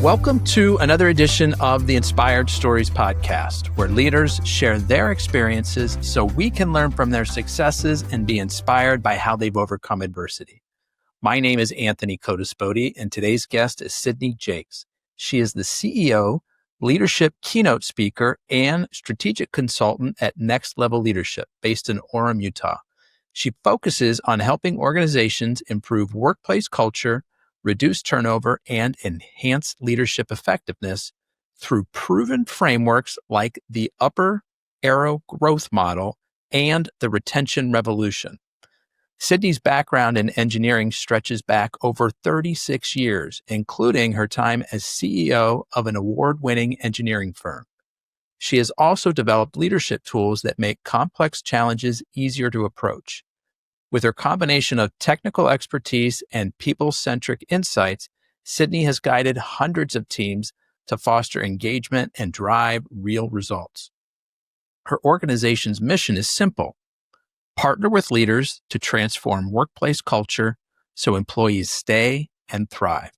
Welcome to another edition of the Inspired Stories podcast, where leaders share their experiences so we can learn from their successes and be inspired by how they've overcome adversity. My name is Anthony Codispoti, and today's guest is Sydne Jacques. She is the CEO, leadership keynote speaker, and strategic consultant at Next Level Leadership, based in Orem, Utah. She focuses on helping organizations improve workplace culture, reduce turnover, and enhance leadership effectiveness through proven frameworks like the Upper Arrow Growth Model and the Retention Revolution. Sydne's background in engineering stretches back over 36 years, including her time as CEO of an award-winning engineering firm. She has also developed leadership tools that make complex challenges easier to approach. With her combination of technical expertise and people-centric insights, Sydne has guided hundreds of teams to foster engagement and drive real results. Her organization's mission is simple: partner with leaders to transform workplace culture so employees stay and thrive.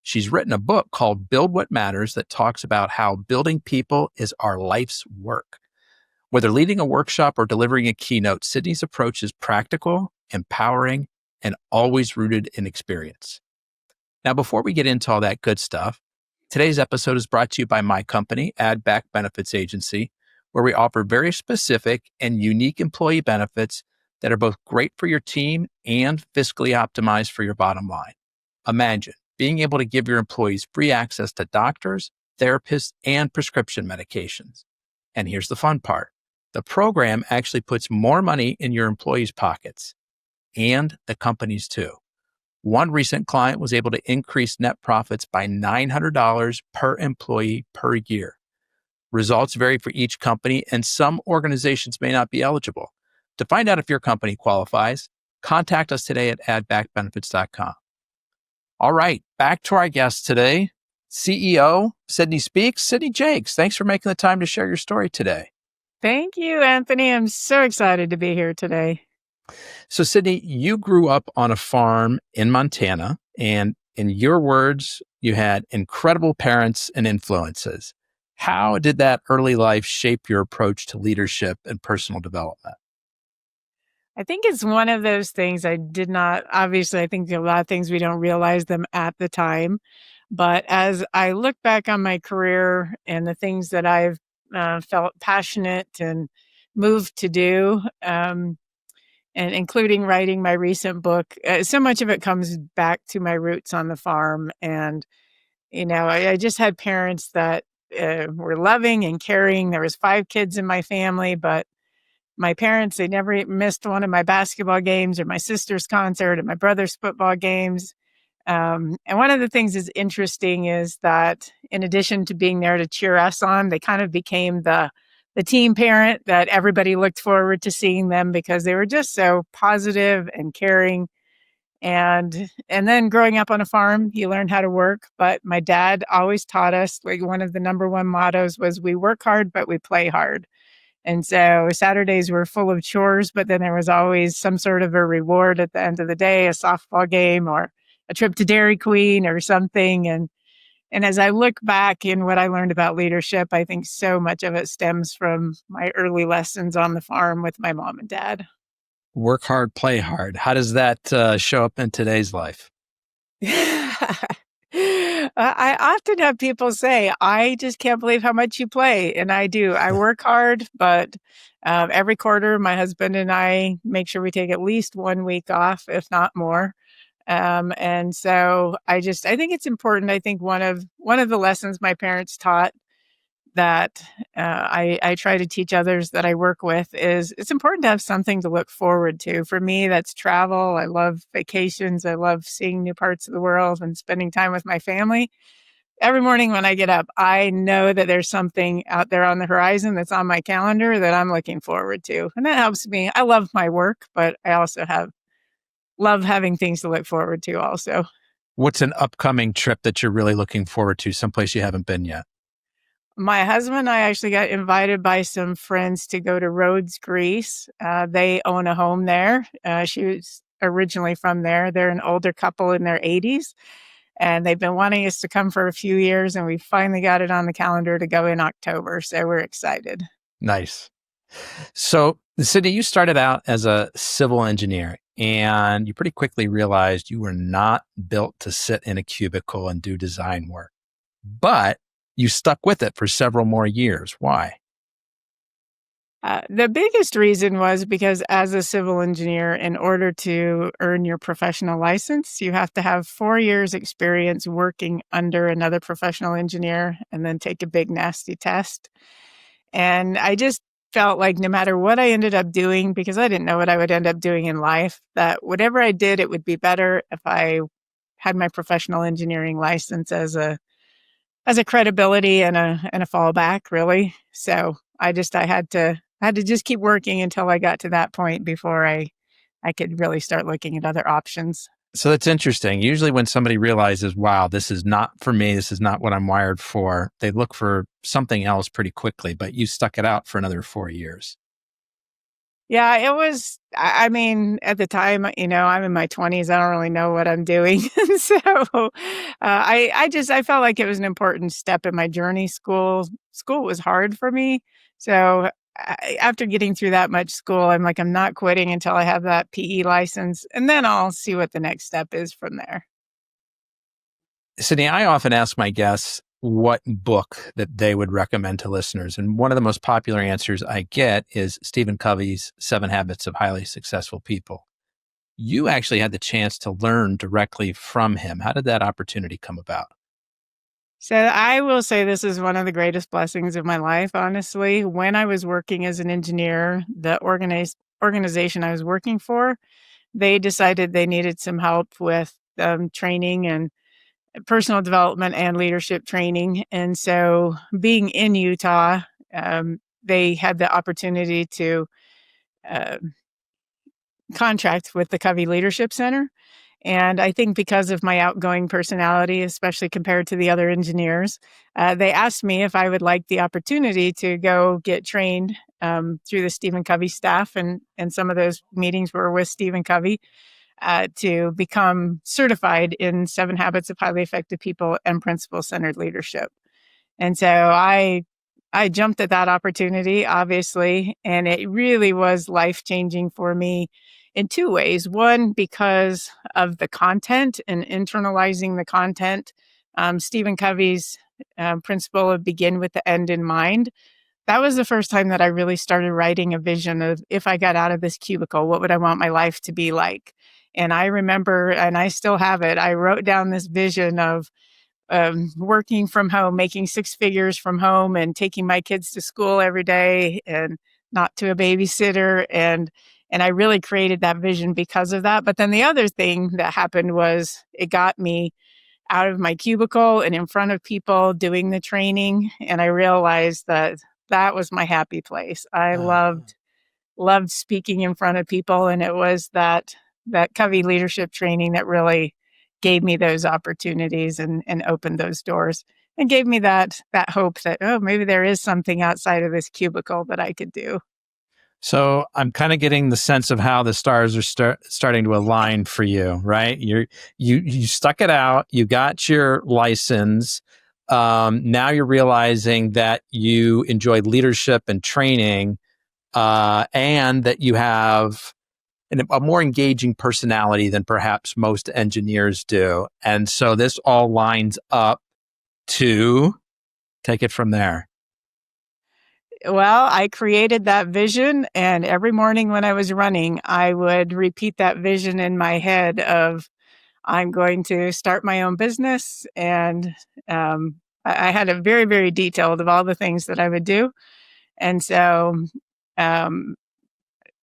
She's written a book called Build What Matters that talks about how building people is our life's work. Whether leading a workshop or delivering a keynote, Sydne's approach is practical, empowering, and always rooted in experience. Now, before we get into all that good stuff, today's episode is brought to you by my company, Add Back Benefits Agency, where we offer very specific and unique employee benefits that are both great for your team and fiscally optimized for your bottom line. Imagine being able to give your employees free access to doctors, therapists, and prescription medications. And here's the fun part. The program actually puts more money in your employees' pockets, and the company's too. One recent client was able to increase net profits by $900 per employee per year. Results vary for each company, and some organizations may not be eligible. To find out if your company qualifies, contact us today at addbackbenefits.com. All right, back to our guest today, CEO, Sydne Speaks, Sydne Jacques. Thanks for making the time to share your story today. Thank you, Anthony. I'm so excited to be here today. So, Sydne, you grew up on a farm in Montana, and in your words, you had incredible parents and influences. How did that early life shape your approach to leadership and personal development? I think it's one of those things I did not, obviously, I think a lot of things we don't realize them at the time. But as I look back on my career and the things that I've felt passionate and moved to do, and including writing my recent book, so much of it comes back to my roots on the farm. And, I just had parents that were loving and caring. There was 5 kids in my family, but my parents, they never missed one of my basketball games or my sister's concert or my brother's football games. And one of the things that's interesting is that in addition to being there to cheer us on, they kind of became the team parent that everybody looked forward to seeing them because they were just so positive and caring. And then growing up on a farm, you learn how to work. But my dad always taught us, like, one of the number one mottos was, we work hard, but we play hard. And so Saturdays were full of chores, but then there was always some sort of a reward at the end of the day, a softball game or a trip to Dairy Queen or something. And as I look back in what I learned about leadership, I think so much of it stems from my early lessons on the farm with my mom and dad. Work hard, play hard. How does that show up in today's life? I often have people say, I just can't believe how much you play. And I do. I work hard, but every quarter, my husband and I make sure we take at least 1 week off, if not more. And so I think it's important. I think one of the lessons my parents taught that I try to teach others that I work with is it's important to have something to look forward to. For me, that's travel. I love vacations. I love seeing new parts of the world and spending time with my family. Every morning when I get up, I know that there's something out there on the horizon that's on my calendar that I'm looking forward to. And that helps me. I love my work, but I also love having things to look forward to also. What's an upcoming trip that you're really looking forward to, someplace you haven't been yet? My husband and I actually got invited by some friends to go to Rhodes, Greece. They own a home there. She was originally from there. They're an older couple in their 80s. And they've been wanting us to come for a few years, and we finally got it on the calendar to go in October. So we're excited. Nice. So, Sydney, you started out as a civil engineer and you pretty quickly realized you were not built to sit in a cubicle and do design work, but you stuck with it for several more years. Why? The biggest reason was because as a civil engineer, in order to earn your professional license, you have to have 4 years experience working under another professional engineer and then take a big nasty test. And I just felt like no matter what I ended up doing, because I didn't know what I would end up doing in life, that whatever I did, it would be better if I had my professional engineering license as a credibility and a fallback, really. So I had to just keep working until I got to that point before I could really start looking at other options. So that's interesting. Usually when somebody realizes, wow, this is not for me, this is not what I'm wired for, they look for something else pretty quickly, but you stuck it out for another 4 years. Yeah, it was, I mean, at the time, I'm in my 20s. I don't really know what I'm doing. So I felt like it was an important step in my journey. School was hard for me. So after getting through that much school, I'm like, I'm not quitting until I have that PE license. And then I'll see what the next step is from there. Sydney, I often ask my guests what book that they would recommend to listeners. And one of the most popular answers I get is Stephen Covey's 7 Habits of Highly Successful People. You actually had the chance to learn directly from him. How did that opportunity come about? So I will say this is one of the greatest blessings of my life, honestly. When I was working as an engineer, the organization I was working for, they decided they needed some help with training and personal development and leadership training. And so being in Utah, they had the opportunity to uh, contract with the Covey Leadership Center. And I think because of my outgoing personality, especially compared to the other engineers, they asked me if I would like the opportunity to go get trained through the Stephen Covey staff. And some of those meetings were with Stephen Covey to become certified in 7 Habits of Highly Effective People and Principle-Centered Leadership. And so I jumped at that opportunity, obviously, and it really was life-changing for me in 2 ways. One, because of the content and internalizing the content. Stephen Covey's principle of begin with the end in mind. That was the first time that I really started writing a vision of if I got out of this cubicle, what would I want my life to be like? And I remember, and I still have it, I wrote down this vision of working from home, making 6 figures from home and taking my kids to school every day and not to a babysitter. And I really created that vision because of that. But then the other thing that happened was it got me out of my cubicle and in front of people doing the training. And I realized that that was my happy place. I loved speaking in front of people. And it was that Covey leadership training that really gave me those opportunities and opened those doors and gave me that hope that, oh, maybe there is something outside of this cubicle that I could do. So I'm kind of getting the sense of how the stars are starting to align for you, right? You stuck it out. You got your license. Now you're realizing that you enjoy leadership and training, and that you have a more engaging personality than perhaps most engineers do. And so this all lines up to take it from there. Well, I created that vision, and every morning when I was running, I would repeat that vision in my head of I'm going to start my own business. And I had a very, very detailed of all the things that I would do. And so um,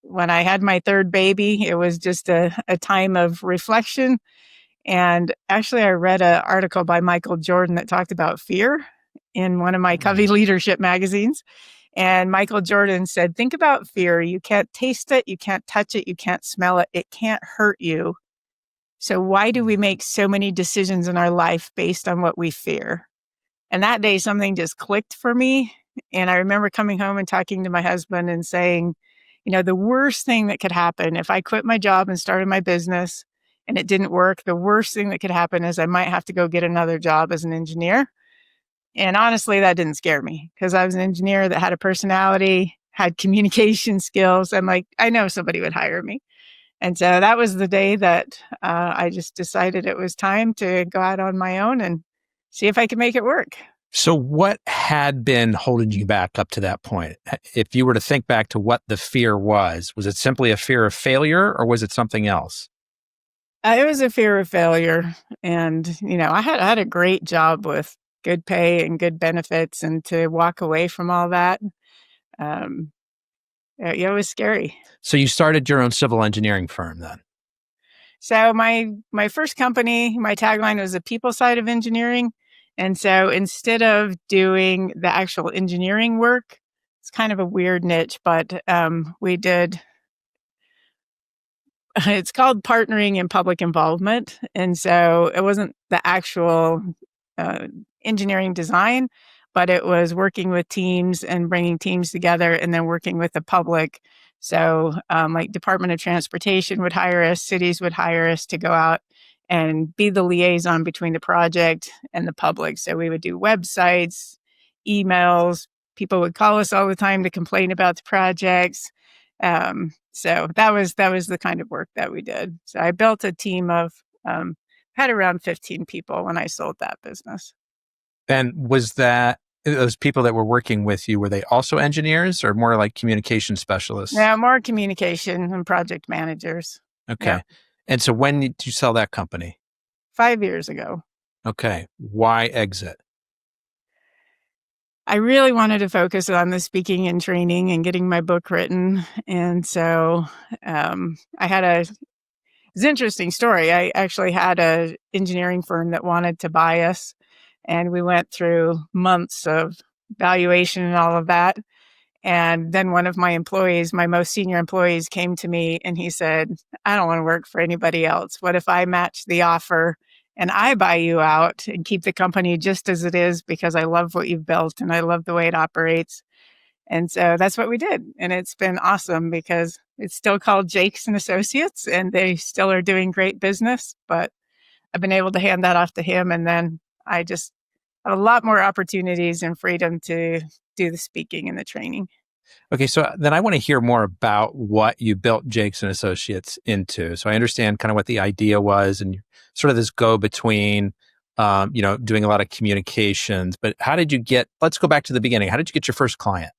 when I had my third baby, it was just a time of reflection. And actually, I read an article by Michael Jordan that talked about fear in one of my Covey leadership magazines. And Michael Jordan said, think about fear. You can't taste it. You can't touch it. You can't smell it. It can't hurt you. So why do we make so many decisions in our life based on what we fear? And that day, something just clicked for me. And I remember coming home and talking to my husband and saying, the worst thing that could happen if I quit my job and started my business and it didn't work, the worst thing that could happen is I might have to go get another job as an engineer. And honestly, that didn't scare me because I was an engineer that had a personality, had communication skills. I'm like, I know somebody would hire me. And so that was the day that I just decided it was time to go out on my own and see if I could make it work. So what had been holding you back up to that point? If you were to think back to what the fear was it simply a fear of failure or was it something else? It was a fear of failure. And, I had a great job with good pay and good benefits, and to walk away from all that, um, it was scary. So you started your own civil engineering firm then? So my first company, my tagline was the people side of engineering. And so instead of doing the actual engineering work, it's kind of a weird niche, but we did, it's called partnering in public involvement. And so it wasn't the actual engineering design, but it was working with teams and bringing teams together and then working with the public. So like Department of Transportation would hire us, cities would hire us to go out and be the liaison between the project and the public. So we would do websites, emails. People would call us all the time to complain about the projects. So that was the kind of work that we did. So I built a team of had around 15 people when I sold that business. And was that those people that were working with you, were they also engineers or more like communication specialists? Yeah, more communication and project managers. Okay. Yeah. And so when did you sell that company? 5 years ago. Okay. Why exit? I really wanted to focus on the speaking and training and getting my book written. And so it's an interesting story. I actually had an engineering firm that wanted to buy us, and we went through months of valuation and all of that. And then one of my employees, my most senior employees, came to me and he said, I don't want to work for anybody else. What if I match the offer and I buy you out and keep the company just as it is because I love what you've built and I love the way it operates? And so that's what we did. And it's been awesome because it's still called Jacques and Associates and they still are doing great business. But I've been able to hand that off to him. And then I just have a lot more opportunities and freedom to do the speaking and the training. Okay, so then I want to hear more about what you built Jacques and Associates into. So I understand kind of what the idea was and sort of this go between, doing a lot of communications. But how did you get? Let's go back to the beginning. How did you get your first client?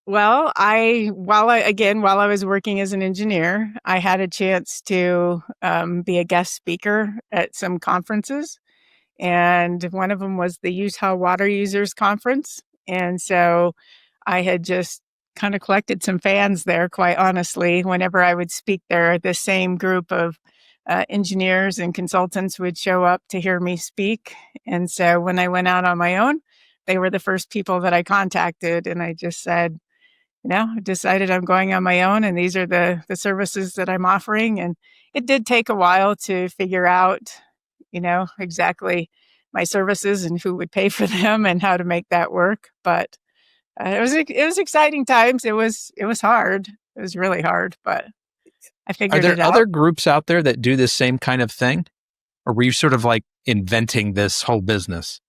Well, while I was working as an engineer, I had a chance to be a guest speaker at some conferences. And one of them was the Utah Water Users Conference. And so I had just kind of collected some fans there, quite honestly. Whenever I would speak there, the same group of engineers and consultants would show up to hear me speak. And so when I went out on my own, they were the first people that I contacted. And I just said, I decided I'm going on my own and these are the services that I'm offering. And it did take a while to figure out, exactly my services and who would pay for them and how to make that work. But it was exciting times. It was hard. It was really hard, but I figured it out. Are there other groups out there that do this same kind of thing? Or were you sort of like inventing this whole business?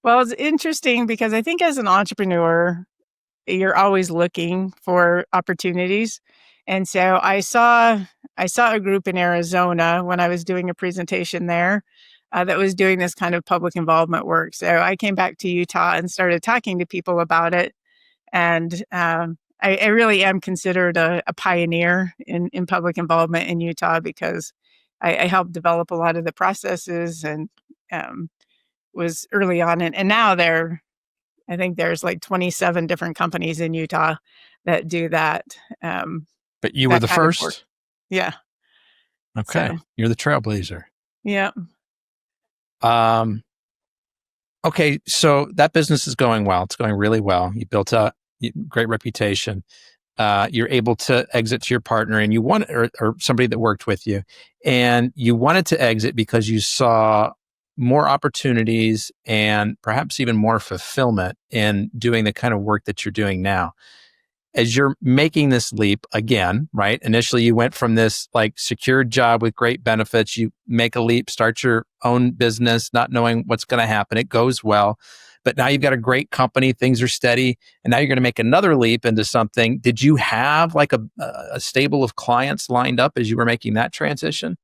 Well, it's interesting because I think as an entrepreneur, you're always looking for opportunities. And so I saw a group in Arizona when I was doing a presentation there that was doing this kind of public involvement work. So I came back to Utah and started talking to people about it. And I really am considered a pioneer in public involvement in Utah because I helped develop a lot of the processes and was early on. And now I think there's like 27 different companies in Utah that do that. But you were the first? Yeah. Okay. So, you're the trailblazer. Yeah. Okay. So that business is going well. It's going really well. You built a great reputation. You're able to exit to your partner and you want, or somebody that worked with you, and you wanted to exit because you saw more opportunities and perhaps even more fulfillment in doing the kind of work that you're doing now. as you're making this leap again, right? Initially, you went from this like secured job with great benefits. You make a leap, start your own business, not knowing what's going to happen. It goes well. But now you've got a great company, things are steady, and now you're going to make another leap into something. Did you have like a stable of clients lined up as you were making that transition?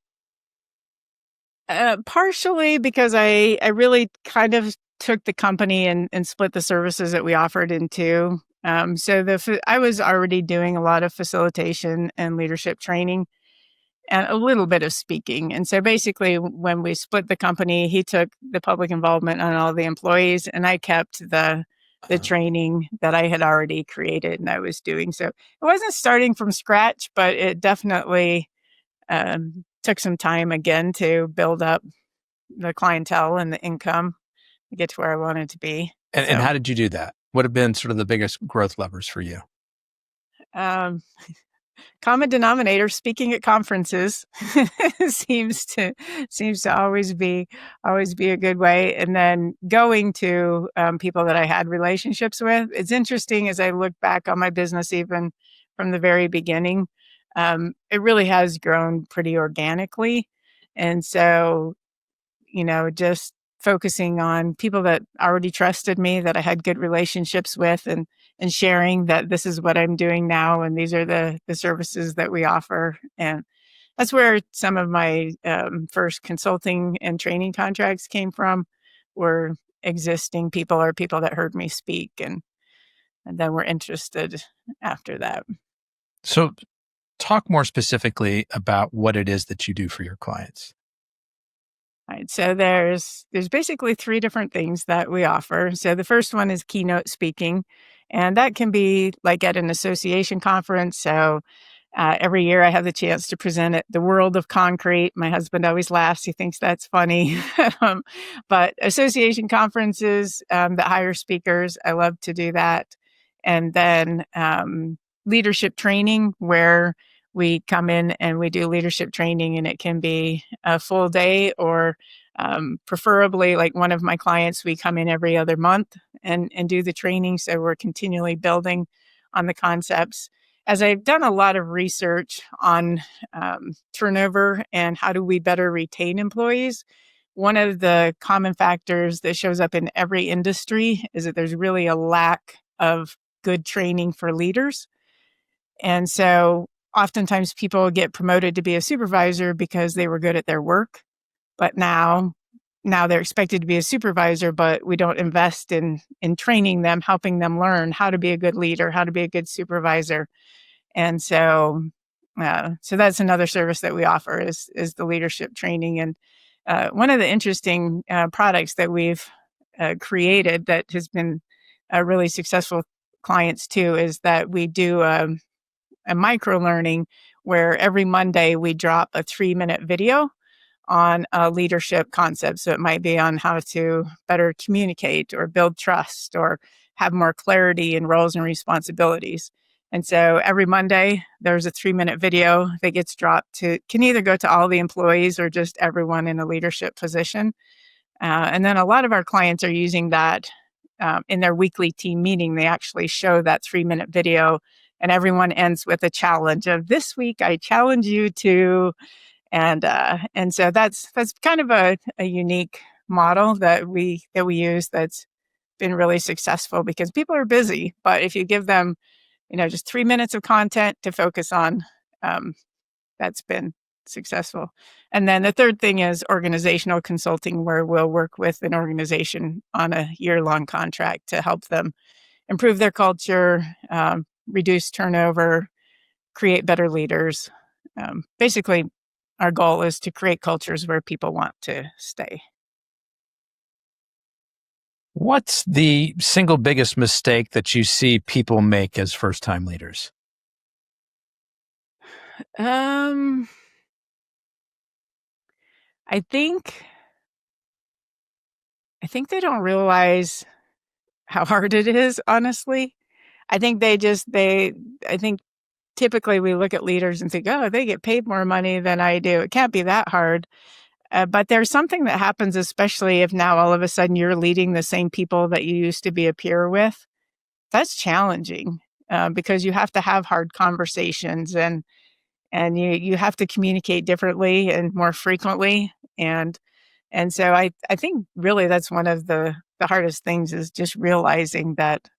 Partially because I really kind of took the company and split the services that we offered in two. I was already doing a lot of facilitation and leadership training and a little bit of speaking. And so basically, when we split the company, he took the public involvement on all the employees, and I kept the training that I had already created and I was doing. So it wasn't starting from scratch, but it definitely took some time again to build up the clientele and the income to get to where I wanted to be. And how did you do that? What have been sort of the biggest growth levers for you? Um, Common denominator, speaking at conferences seems to always be a good way. And then going to people that I had relationships with. It's interesting as I look back on my business, even from the very beginning, it really has grown pretty organically. And so, just focusing on people that already trusted me, that I had good relationships with, and sharing that this is what I'm doing now and these are the services that we offer. And that's where some of my first consulting and training contracts came from, were existing people or people that heard me speak and then were interested after that. So talk more specifically about what it is that you do for your clients. Right. So there's basically three different things that we offer. So the first one is keynote speaking, and that can be like at an association conference. So every year I have the chance to present at the World of Concrete. My husband always laughs; he thinks that's funny. But association conferences that hire speakers, I love to do that. And then leadership training, where we come in and we do leadership training, and it can be a full day or preferably, like one of my clients, we come in every other month and do the training. So we're continually building on the concepts. As I've done a lot of research on turnover and how do we better retain employees, one of the common factors that shows up in every industry is that there's really a lack of good training for leaders. And so oftentimes people get promoted to be a supervisor because they were good at their work, but now they're expected to be a supervisor, but we don't invest in training them, helping them learn how to be a good leader, how to be a good supervisor. And so that's another service that we offer is the leadership training. And one of the interesting products that we've created that has been really successful clients too is that we do a micro learning where every Monday we drop a 3-minute video on a leadership concept. So it might be on how to better communicate or build trust or have more clarity in roles and responsibilities. And so every Monday there's a 3-minute video that gets dropped can either go to all the employees or just everyone in a leadership position. And then a lot of our clients are using that in their weekly team meeting. They actually show that 3-minute video, and everyone ends with a challenge of, this week I challenge you to, and so that's kind of a unique model that we use that's been really successful because people are busy. But if you give them, just 3 minutes of content to focus on, that's been successful. And then the third thing is organizational consulting, where we'll work with an organization on a year-long contract to help them improve their culture, reduce turnover, create better leaders. Basically, our goal is to create cultures where people want to stay. What's the single biggest mistake that you see people make as first-time leaders? I think they don't realize how hard it is, honestly. I think I think typically we look at leaders and think, oh, they get paid more money than I do. It can't be that hard. But there's something that happens, especially if now all of a sudden you're leading the same people that you used to be a peer with. That's challenging. because you have to have hard conversations, and you have to communicate differently and more frequently. And so I think really that's one of the hardest things, is just realizing that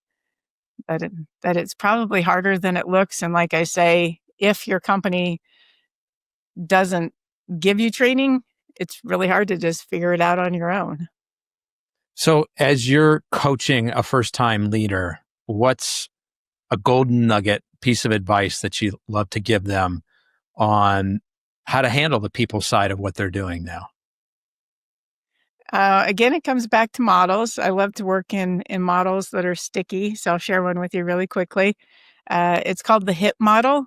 it's probably harder than it looks. And like I say, if your company doesn't give you training, it's really hard to just figure it out on your own. So as you're coaching a first-time leader, what's a golden nugget piece of advice that you love to give them on how to handle the people side of what they're doing now? Again, it comes back to models. I love to work in models that are sticky. So I'll share one with you really quickly. It's called the HIP model,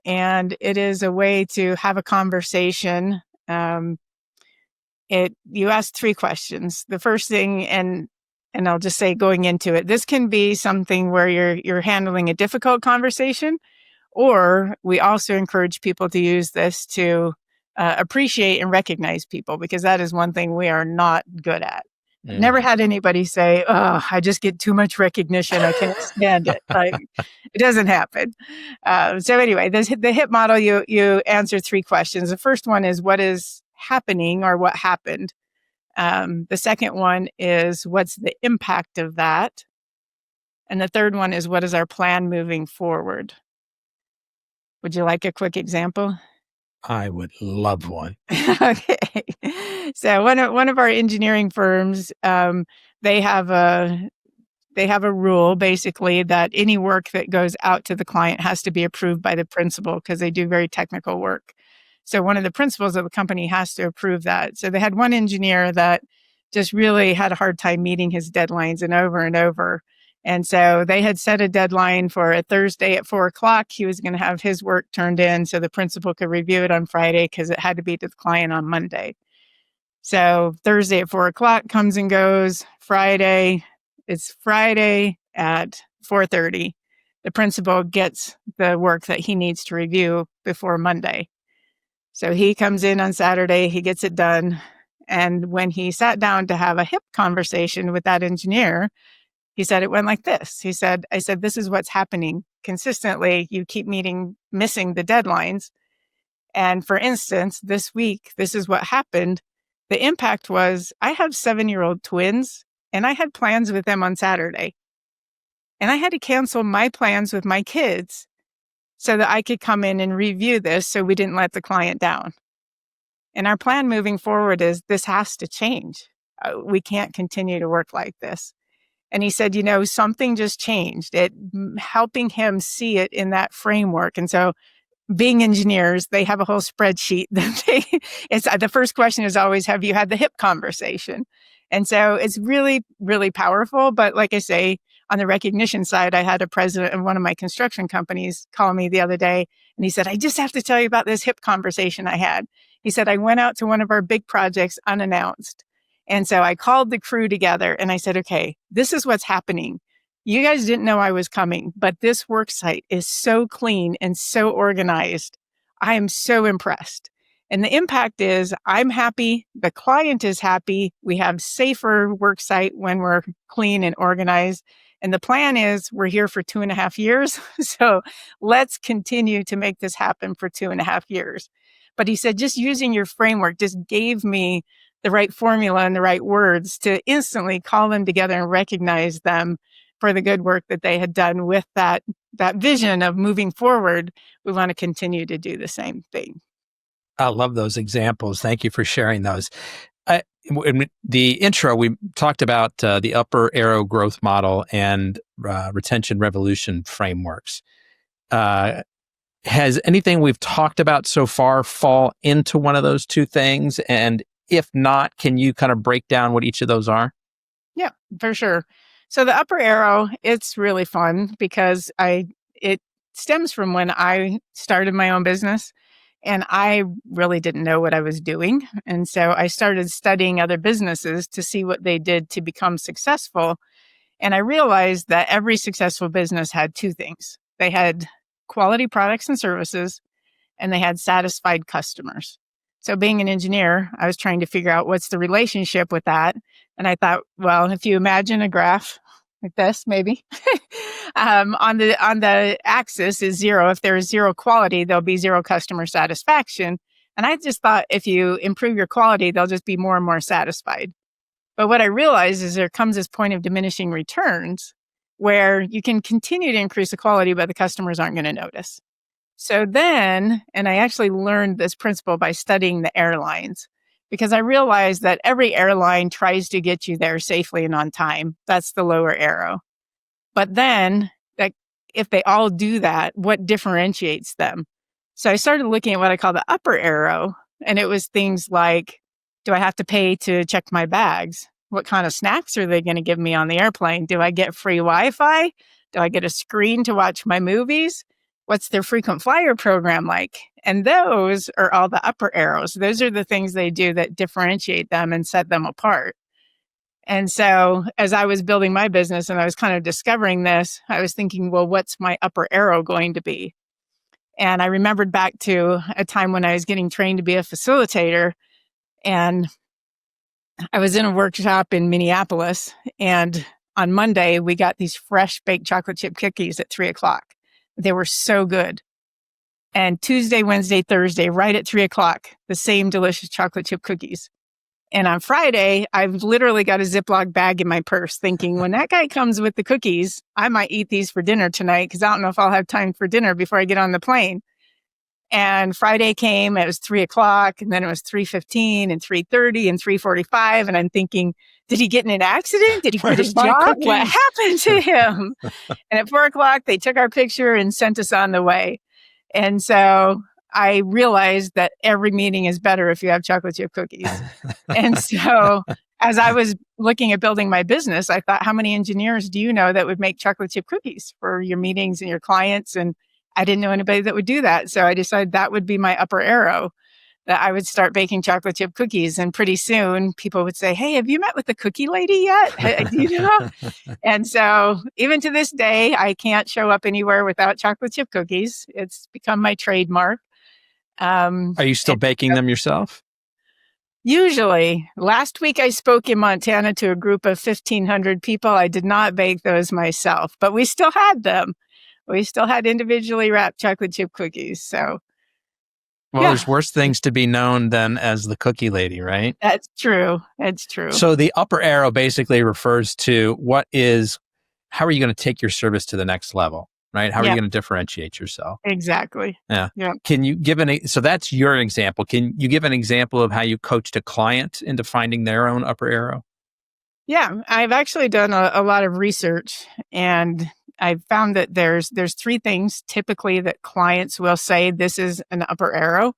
and it is a way to have a conversation. You ask 3 questions. The first thing, and I'll just say going into it, this can be something where you're handling a difficult conversation, or we also encourage people to use this to appreciate and recognize people, because that is one thing we are not good at. Never had anybody say, "Oh, I just get too much recognition. I can't stand it." Like, it doesn't happen. So anyway, the HIP model, you answer 3 questions. The first one is, what is happening, or what happened? The second one is, what's the impact of that? And the third one is, what is our plan moving forward? Would you like a quick example? I would love one. Okay. So one of our engineering firms, they have a rule, basically, that any work that goes out to the client has to be approved by the principal, because they do very technical work. So one of the principals of the company has to approve that. So they had one engineer that just really had a hard time meeting his deadlines, and over. And so they had set a deadline for a Thursday at 4:00. He was going to have his work turned in so the principal could review it on Friday, because it had to be to the client on Monday. So Thursday at 4:00 comes and goes. It's Friday at 4:30. The principal gets the work that he needs to review before Monday. So he comes in on Saturday, he gets it done. And when he sat down to have a HIP conversation with that engineer, he said it went like this. I said, this is what's happening consistently. You keep missing the deadlines. And for instance, this week, this is what happened. The impact was, I have 7-year-old twins, and I had plans with them on Saturday. And I had to cancel my plans with my kids so that I could come in and review this, so we didn't let the client down. And our plan moving forward is, this has to change. We can't continue to work like this. And he said, something just changed. Helping him see it in that framework. And so, being engineers, they have a whole spreadsheet that it's the first question is always, have you had the HIP conversation? And so it's really, really powerful. But like I say, on the recognition side, I had a president of one of my construction companies call me the other day, and he said, I just have to tell you about this HIP conversation I had. He said, I went out to one of our big projects unannounced. And so I called the crew together and I said, okay, this is what's happening. You guys didn't know I was coming, but this work site is so clean and so organized. I am so impressed. And the impact is, I'm happy. The client is happy. We have safer work site when we're clean and organized. And the plan is, we're here for 2.5 years. So let's continue to make this happen for 2.5 years. But he said, just using your framework just gave me the right formula and the right words to instantly call them together and recognize them for the good work that they had done with that vision of moving forward. We want to continue to do the same thing. I love those examples. Thank you for sharing those. In the intro, we talked about the upper arrow growth model and retention revolution frameworks. Has anything we've talked about so far fall into one of those 2 things? And if not, can you kind of break down what each of those are? Yeah, for sure. So the upper arrow, it's really fun because it stems from when I started my own business, and I really didn't know what I was doing. And so I started studying other businesses to see what they did to become successful. And I realized that every successful business had 2 things. They had quality products and services, and they had satisfied customers. So being an engineer, I was trying to figure out what's the relationship with that. And I thought, well, if you imagine a graph like this, maybe, On the axis is zero. If there is zero quality, there'll be zero customer satisfaction. And I just thought if you improve your quality, they'll just be more and more satisfied. But what I realized is there comes this point of diminishing returns where you can continue to increase the quality, but the customers aren't going to notice. So then, and I actually learned this principle by studying the airlines, because I realized that every airline tries to get you there safely and on time. That's the lower arrow. But then, like, if they all do that, what differentiates them? So I started looking at what I call the upper arrow, and it was things like, do I have to pay to check my bags? What kind of snacks are they going to give me on the airplane? Do I get free Wi-Fi? Do I get a screen to watch my movies? What's their frequent flyer program like? And those are all the upper arrows. Those are the things they do that differentiate them and set them apart. And so as I was building my business and I was kind of discovering this, I was thinking, well, what's my upper arrow going to be? And I remembered back to a time when I was getting trained to be a facilitator, and I was in a workshop in Minneapolis, and on Monday, we got these fresh baked chocolate chip cookies at 3:00. They were so good. And Tuesday, Wednesday, Thursday, right at 3:00, the same delicious chocolate chip cookies. And on Friday, I've literally got a Ziploc bag in my purse thinking, when that guy comes with the cookies, I might eat these for dinner tonight because I don't know if I'll have time for dinner before I get on the plane. And Friday came, it was 3:00, and then it was 3:15 and 3:30 and 3:45. And I'm thinking, did he get in an accident? Did he quit his job? Cookies? What happened to him? And at 4:00, they took our picture and sent us on the way. And so I realized that every meeting is better if you have chocolate chip cookies. And so as I was looking at building my business, I thought, how many engineers do you know that would make chocolate chip cookies for your meetings and your clients? And I didn't know anybody that would do that. So I decided that would be my upper arrow, that I would start baking chocolate chip cookies. And pretty soon people would say, hey, have you met with the cookie lady yet? You know? And so even to this day, I can't show up anywhere without chocolate chip cookies. It's become my trademark. Are you still baking them yourself? Usually. Last week I spoke in Montana to a group of 1,500 people. I did not bake those myself, but we still had them. We still had individually wrapped chocolate chip cookies. So, well, there's worse things to be known than as the cookie lady, right? That's true. That's true. So the upper arrow basically refers to how are you going to take your service to the next level, right? How are you going to differentiate yourself? Exactly. Yeah. Can you give so that's your example. Can you give an example of how you coached a client into finding their own upper arrow? Yeah, I've actually done a lot of research, and I've found that there's three things typically that clients will say this is an upper arrow.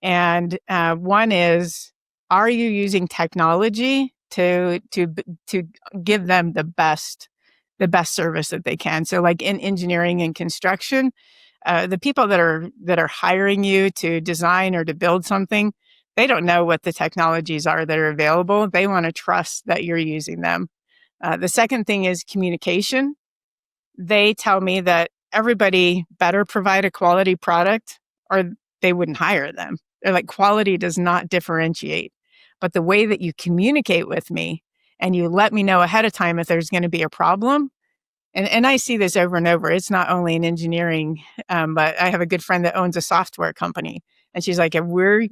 And one is, are you using technology to give them the best service that they can? So like in engineering and construction, the people that are hiring you to design or to build something, they don't know what the technologies are that are available. They want to trust that you're using them. The second thing is communication. They tell me that everybody better provide a quality product or they wouldn't hire them. They're like, quality does not differentiate. But the way that you communicate with me and you let me know ahead of time if there's going to be a problem, and I see this over and over. It's not only in engineering, but I have a good friend that owns a software company. And she's like, if we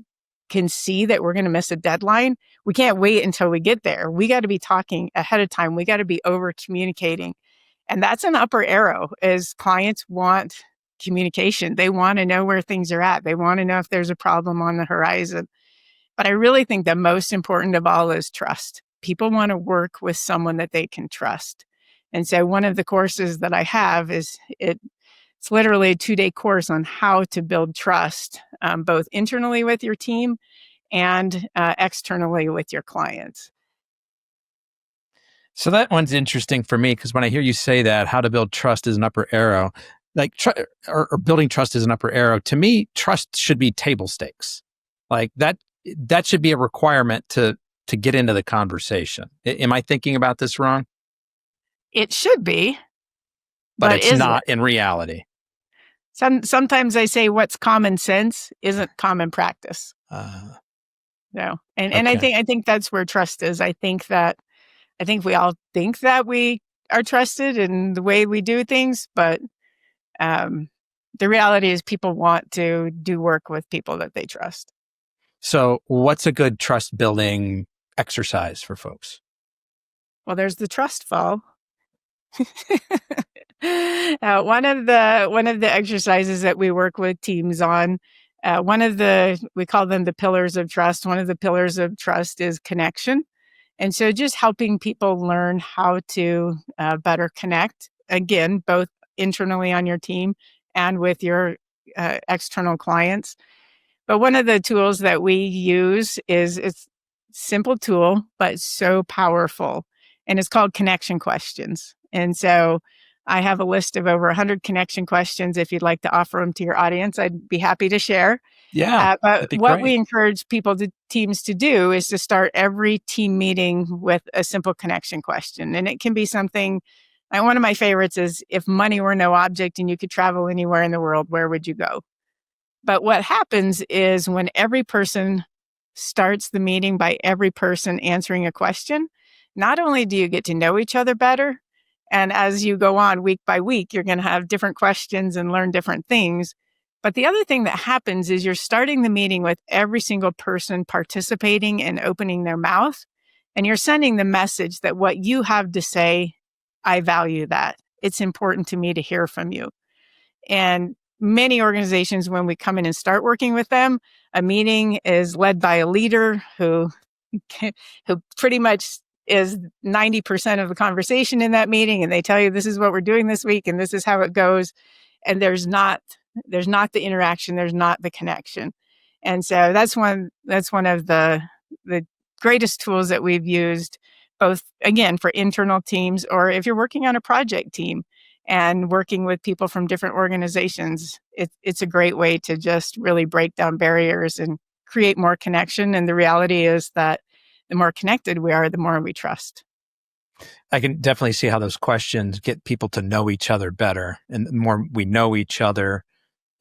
can see that we're going to miss a deadline, we can't wait until we get there. We got to be talking ahead of time. We got to be over communicating. And that's an upper arrow, is clients want communication. They want to know where things are at. They want to know if there's a problem on the horizon. But I really think the most important of all is trust. People want to work with someone that they can trust. And so one of the courses that I have it's literally a 2-day course on how to build trust, both internally with your team and externally with your clients. So that one's interesting for me because when I hear you say that, how to build trust is an upper arrow, like or building trust is an upper arrow. To me, trust should be table stakes. Like that should be a requirement to get into the conversation. Am I thinking about this wrong? It should be, but it's not in reality. Sometimes I say what's common sense isn't common practice. No, and I think that's where trust is. I think we all think that we are trusted in the way we do things, but the reality is people want to do work with people that they trust. So what's a good trust building exercise for folks? Well, there's the trust fall. One of the exercises that we work with teams on, we call them the pillars of trust. One of the pillars of trust is connection. And so just helping people learn how to better connect, again, both internally on your team and with your external clients. But one of the tools that we use it's a simple tool, but so powerful. And it's called connection questions. And so I have a list of over 100 connection questions. If you'd like to offer them to your audience, I'd be happy to share. Yeah, that'd But be what great. we encourage teams to do is to start every team meeting with a simple connection question. And it can be something, one of my favorites is, if money were no object and you could travel anywhere in the world, where would you go? But what happens is when every person starts the meeting by every person answering a question, not only do you get to know each other better, and as you go on week by week, you're going to have different questions and learn different things. But the other thing that happens is you're starting the meeting with every single person participating and opening their mouth. And you're sending the message that what you have to say, I value that. It's important to me to hear from you. And many organizations, when we come in and start working with them, a meeting is led by a leader who pretty much is 90% of the conversation in that meeting. And they tell you, this is what we're doing this week and this is how it goes. And there's not the interaction, there's not the connection. And so that's one of the greatest tools that we've used, both, again, for internal teams, or if you're working on a project team and working with people from different organizations, it's a great way to just really break down barriers and create more connection. And the reality is that the more connected we are, the more we trust. I can definitely see how those questions get people to know each other better. And the more we know each other,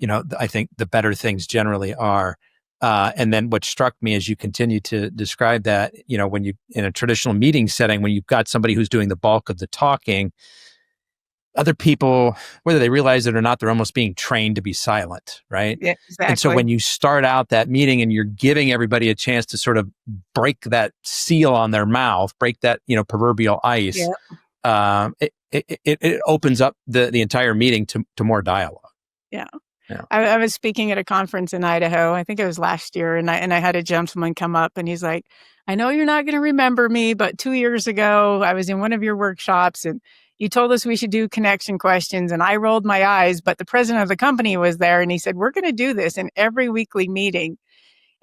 I think the better things generally are. And then what struck me as you continue to describe that, when you, in a traditional meeting setting, when you've got somebody who's doing the bulk of the talking, other people, whether they realize it or not, they're almost being trained to be silent, right? Yeah, exactly. And so when you start out that meeting and you're giving everybody a chance to sort of break that seal on their mouth, break that, proverbial ice, it opens up the entire meeting to more dialogue. Yeah. Yeah. I was speaking at a conference in Idaho. I think it was last year. And I had a gentleman come up and he's like, I know you're not going to remember me, but 2 years ago, I was in one of your workshops and you told us we should do connection questions. And I rolled my eyes, but the president of the company was there. And he said, we're going to do this in every weekly meeting.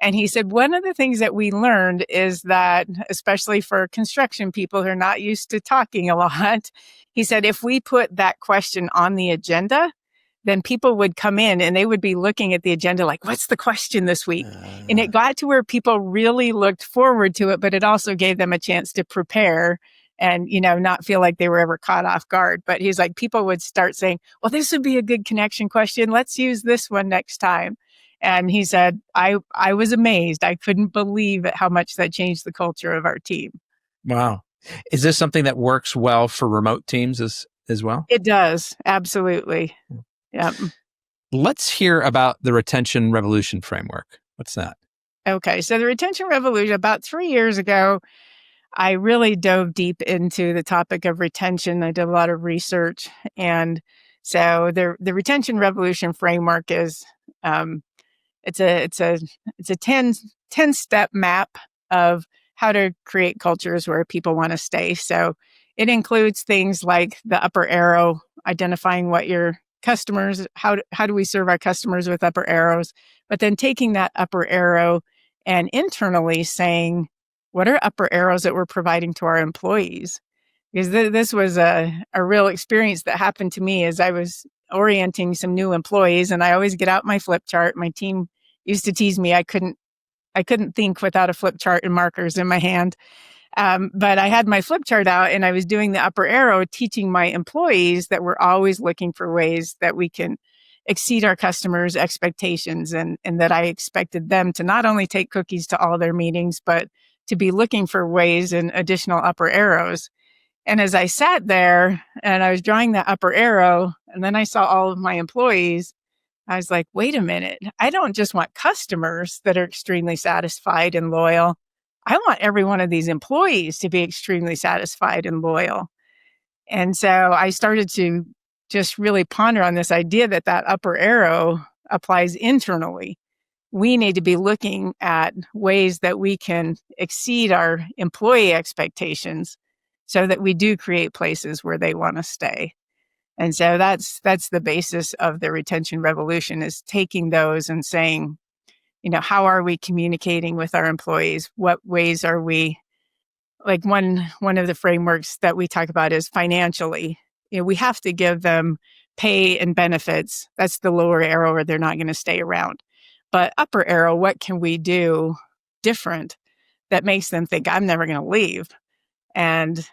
And he said, one of the things that we learned is that, especially for construction people who are not used to talking a lot, he said, if we put that question on the agenda, then people would come in and they would be looking at the agenda like, what's the question this week? And it got to where people really looked forward to it, but it also gave them a chance to prepare and, not feel like they were ever caught off guard. But he's like, people would start saying, well, this would be a good connection question. Let's use this one next time. And he said, I was amazed. I couldn't believe how much that changed the culture of our team. Wow. Is this something that works well for remote teams as well? It does. Absolutely. Yeah. Let's hear about the retention revolution framework. What's that? Okay. So the retention revolution, about 3 years ago, I really dove deep into the topic of retention. I did a lot of research. And so the retention revolution framework is, it's a 10-step map of how to create cultures where people want to stay. So it includes things like the upper arrow, identifying what your customers, how do we serve our customers with upper arrows, but then taking that upper arrow and internally saying, what are upper arrows that we're providing to our employees? Because this was a real experience that happened to me as I was orienting some new employees, and I always get out my flip chart. My team used to tease me I couldn't think without a flip chart and markers in my hand. But I had my flip chart out and I was doing the upper arrow, teaching my employees that we're always looking for ways that we can exceed our customers' expectations, and that I expected them to not only take cookies to all their meetings, but to be looking for ways and additional upper arrows. And as I sat there and I was drawing that upper arrow, and then I saw all of my employees, I was like, wait a minute. I don't just want customers that are extremely satisfied and loyal. I want every one of these employees to be extremely satisfied and loyal. And so I started to just really ponder on this idea that that upper arrow applies internally. We need to be looking at ways that we can exceed our employee expectations so that we do create places where they want to stay. And so that's the basis of the retention revolution, is taking those and saying, how are we communicating with our employees? What ways are we, like one of the frameworks that we talk about is financially. We have to give them pay and benefits. That's the lower arrow, or they're not going to stay around. But upper arrow, what can we do different that makes them think I'm never going to leave? And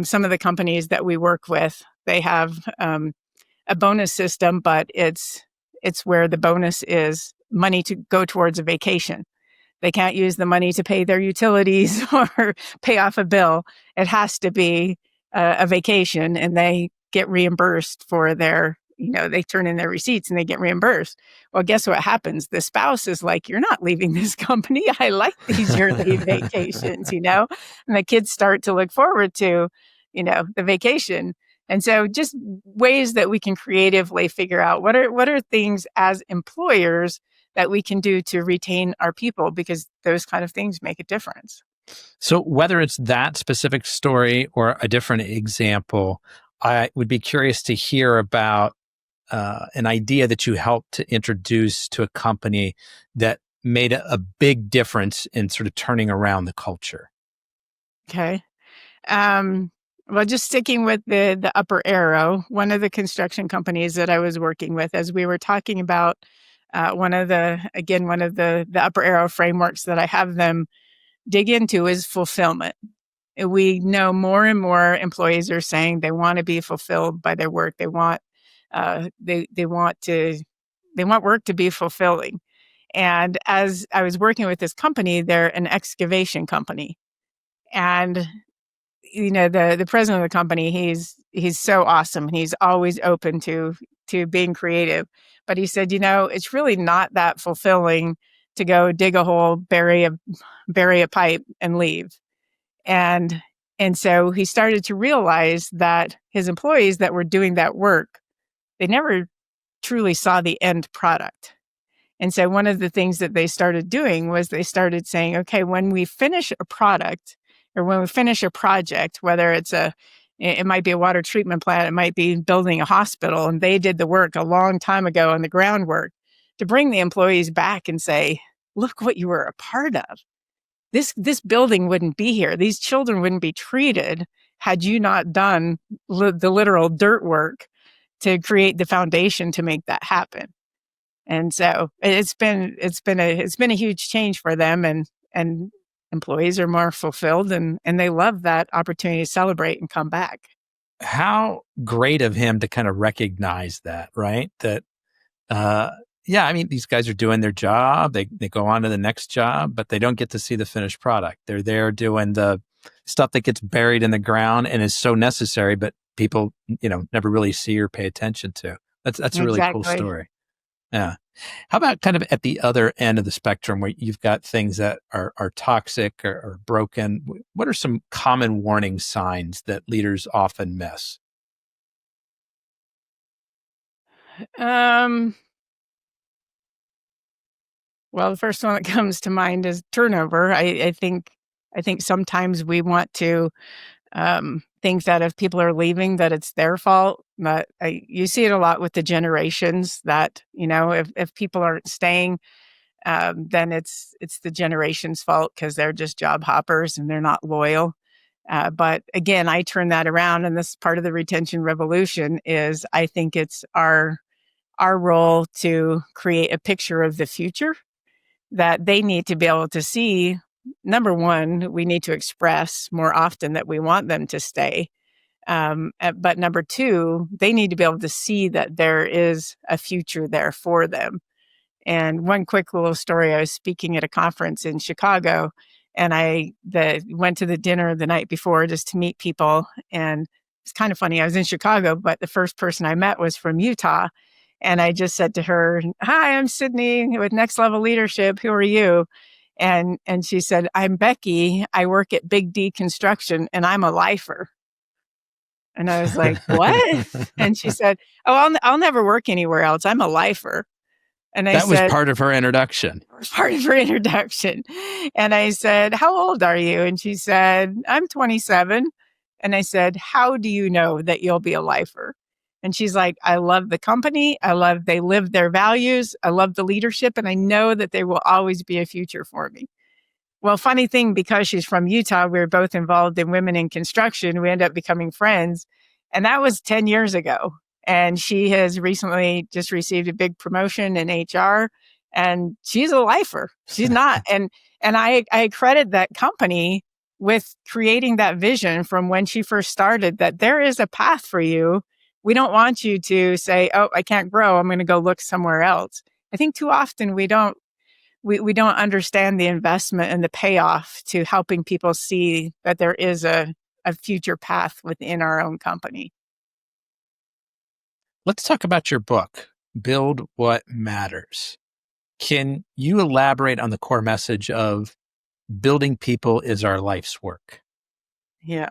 some of the companies that we work with, they have a bonus system, but it's where the bonus is money to go towards a vacation. They can't use the money to pay their utilities or pay off a bill. It has to be a vacation, and they get reimbursed for their, they turn in their receipts and they get reimbursed. Well, guess what happens? The spouse is like, you're not leaving this company. I like these yearly vacations, and the kids start to look forward to, the vacation. And so just ways that we can creatively figure out what are things as employers that we can do to retain our people, because those kind of things make a difference. So whether it's that specific story or a different example, I would be curious to hear about an idea that you helped to introduce to a company that made a big difference in sort of turning around the culture. Okay. Well, just sticking with the upper arrow, one of the construction companies that I was working with, as we were talking about, one of the upper arrow frameworks that I have them dig into is fulfillment. We know more and more employees are saying they want to be fulfilled by their work. They want they want work to be fulfilling. And as I was working with this company, they're an excavation company, and the president of the company, he's so awesome. He's always open to being creative. But he said, it's really not that fulfilling to go dig a hole, bury a pipe, and leave. And so he started to realize that his employees that were doing that work, they never truly saw the end product. And so one of the things that they started doing was they started saying, okay, when we finish a product or when we finish a project, whether it might be a water treatment plant, it might be building a hospital, and they did the work a long time ago on the groundwork, to bring the employees back and say, look what you were a part of. This building wouldn't be here. These children wouldn't be treated had you not done the literal dirt work to create the foundation to make that happen. And so it's been a huge change for them, and employees are more fulfilled, and they love that opportunity to celebrate and come back. How great of him to kind of recognize that, right? That, these guys are doing their job. They go on to the next job, but they don't get to see the finished product. They're there doing the stuff that gets buried in the ground and is so necessary, but people, never really see or pay attention to. That's a really cool story. Yeah. How about kind of at the other end of the spectrum, where you've got things that are toxic or broken? What are some common warning signs that leaders often miss? Well, the first one that comes to mind is turnover. I think sometimes we want to think that if people are leaving, that it's their fault. But you see it a lot with the generations, that if people aren't staying, then it's the generation's fault because they're just job hoppers and they're not loyal. But again, I turn that around, and this part of the retention revolution is, I think it's our role to create a picture of the future that they need to be able to see. Number one, we need to express more often that we want them to stay. But number two, they need to be able to see that there is a future there for them. And one quick little story, I was speaking at a conference in Chicago, And I went to the dinner the night before just to meet people. And it's kind of funny. I was in Chicago, but the first person I met was from Utah. And I just said to her, "Hi, I'm Sydney with Next Level Leadership. Who are you?" And she said, "I'm Becky. I work at Big D Construction and I'm a lifer." And I was like, "What?" And she said, "Oh, I'll never work anywhere else. I'm a lifer." And I That was said, part of her introduction. part of her introduction. And I said, "How old are you?" And she said, "I'm 27." And I said, "How do you know that you'll be a lifer?" And she's like, "I love the company. They live their values. I love the leadership. And I know that they will always be a future for me." Well, funny thing, because she's from Utah, we were both involved in women in construction. We ended up becoming friends. And that was 10 years ago. And she has recently just received a big promotion in HR. And she's a lifer. She's not. And I credit that company with creating that vision from when she first started, that there is a path for you. We don't want you to say, "Oh, I can't grow. I'm going to go look somewhere else." I think too often we don't understand the investment and the payoff to helping people see that there is a future path within our own company. Let's talk about your book, Build What Matters. Can you elaborate on the core message of building people is our life's work? Yeah,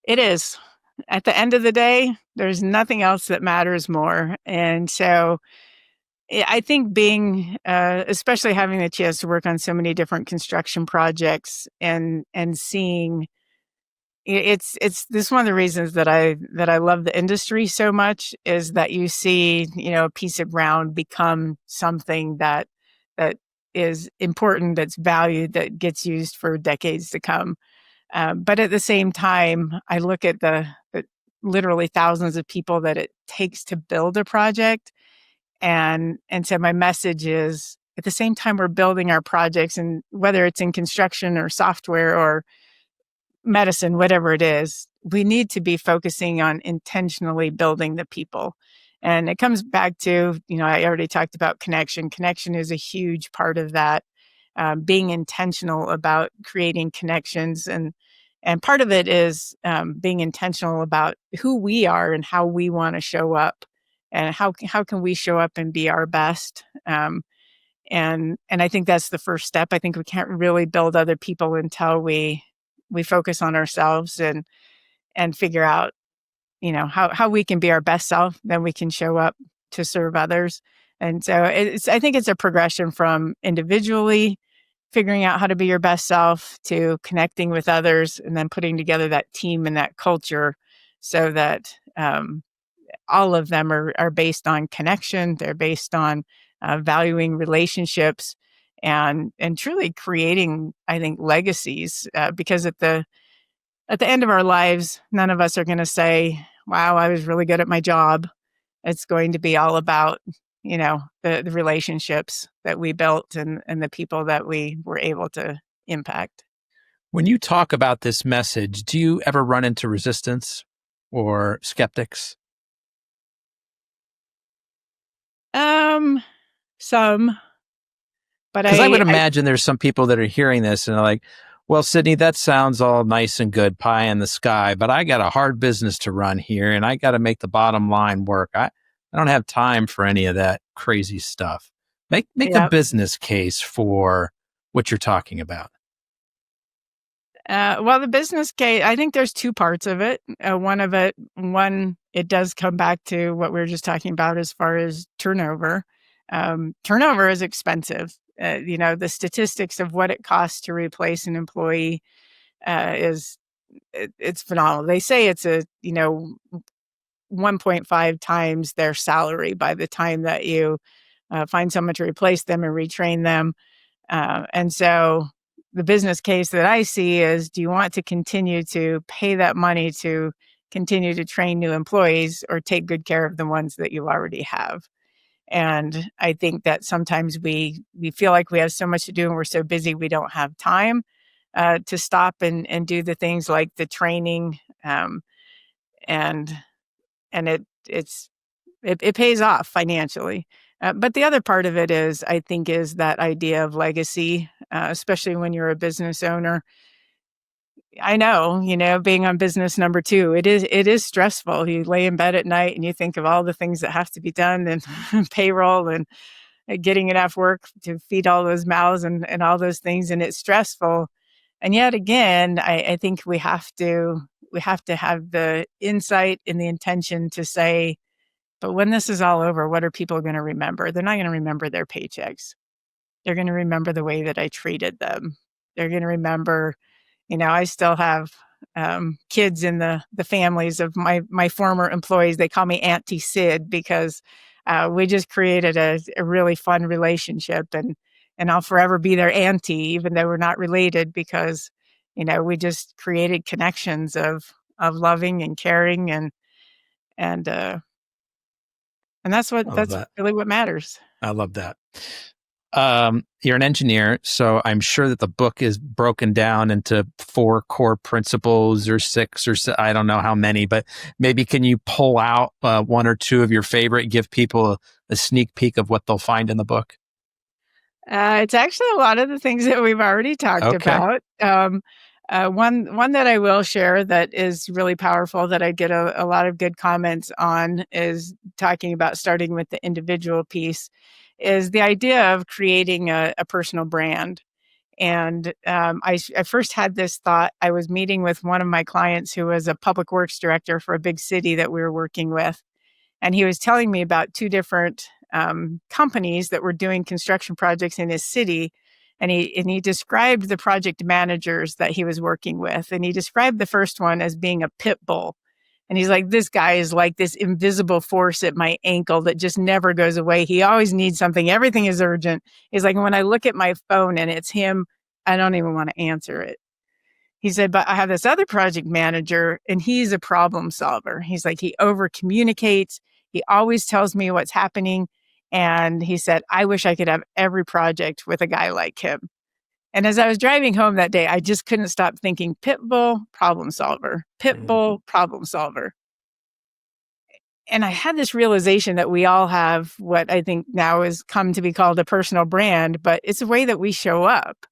it is. At the end of the day, there's nothing else that matters more. And so I think being, especially having the chance to work on so many different construction projects and seeing, it's this is one of the reasons that I love the industry so much, is that you see, a piece of ground become something that is important, that's valued, that gets used for decades to come. But at the same time, I look at the literally thousands of people that it takes to build a project. And so my message is, at the same time we're building our projects, and whether it's in construction or software or medicine, whatever it is, we need to be focusing on intentionally building the people. And it comes back to, I already talked about connection. Connection is a huge part of that. Being intentional about creating connections, and part of it is being intentional about who we are and how we want to show up, and how can we show up and be our best. And I think that's the first step. I think we can't really build other people until we focus on ourselves and figure out, how we can be our best self. Then we can show up to serve others. And so I think it's a progression from individually figuring out how to be your best self to connecting with others, and then putting together that team and that culture so that all of them are based on connection. They're based on valuing relationships and truly creating, I think, legacies. Because at the end of our lives, none of us are going to say, "Wow, I was really good at my job." It's going to be all about, the relationships that we built and the people that we were able to impact. When you talk about this message, do you ever run into resistance or skeptics? Some, but Because I would I imagine there's some people that are hearing this and are like, "Well, Sydney, that sounds all nice and good, pie in the sky, but I got a hard business to run here and I got to make the bottom line work. I don't have time for any of that crazy stuff." Make the yeah. business case for what you're talking about. Well, the business case, I think there's two parts of it. One, it does come back to what we were just talking about as far as turnover. Turnover is expensive. The statistics of what it costs to replace an employee it's phenomenal. They say it's 1.5 times their salary by the time that you find someone to replace them and retrain them. And so the business case that I see is, do you want to continue to pay that money to continue to train new employees, or take good care of the ones that you already have? And I think that sometimes we feel like we have so much to do and we're so busy we don't have time to stop and do the things like the training, and and it pays off financially. But the other part of it is, I think, is that idea of legacy. especially when you're a business owner. I know, being on business number 2, it is stressful. You lay in bed at night and you think of all the things that have to be done, and payroll, and getting enough work to feed all those mouths, and all those things. And it's stressful. And yet again, I think we have to have the insight and the intention to say, but when this is all over, what are people going to remember? They're not going to remember their paychecks. They're going to remember the way that I treated them. They're going to remember, I still have kids in the families of my former employees. They call me Auntie Sid because we just created a really fun relationship, and I'll forever be their auntie, even though we're not related, because we just created connections of loving and caring, and that's really what matters. I love that. You're an engineer, so I'm sure that the book is broken down into 4 core principles, or 6, or I don't know how many, but maybe can you pull out 1 or 2 of your favorite, give people a sneak peek of what they'll find in the book? It's actually a lot of the things that we've already talked about. One that I will share that is really powerful, that I get a lot of good comments on, is talking about starting with the individual piece, is the idea of creating a personal brand. And I first had this thought. I was meeting with one of my clients who was a public works director for a big city that we were working with. And he was telling me about 2 different companies that were doing construction projects in his city. And he described the project managers that he was working with. And he described the first one as being a pit bull. And he's like, this guy is like this invisible force at my ankle that just never goes away. He always needs something. Everything is urgent. He's like, when I look at my phone and it's him, I don't even want to answer it. He said, but I have this other project manager and he's a problem solver. He's like, he over communicates. He always tells me what's happening. And he said, I wish I could have every project with a guy like him. And as I was driving home that day, I just couldn't stop thinking, pit bull, problem solver, pit bull, problem solver. And I had this realization that we all have what I think now has come to be called a personal brand, but it's a way that we show up.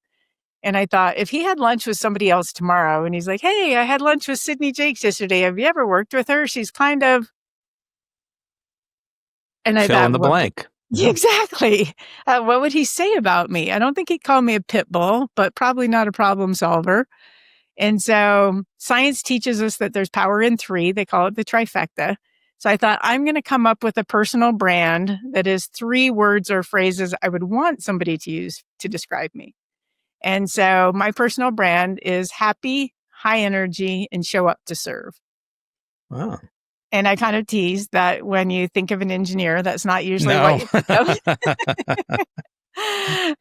And I thought, if he had lunch with somebody else tomorrow and he's like, hey, I had lunch with Sydne Jacques yesterday. Have you ever worked with her? She's kind of... And I fill thought, in the blank. Yeah, exactly. What would he say about me? I don't think he'd call me a pit bull, but probably not a problem solver. And so science teaches us that there's power in 3. They call it the trifecta. So I thought, I'm going to come up with a personal brand that is 3 words or phrases I would want somebody to use to describe me. And so my personal brand is happy, high energy, and show up to serve. Wow. And I kind of teased that when you think of an engineer, that's not usually what you think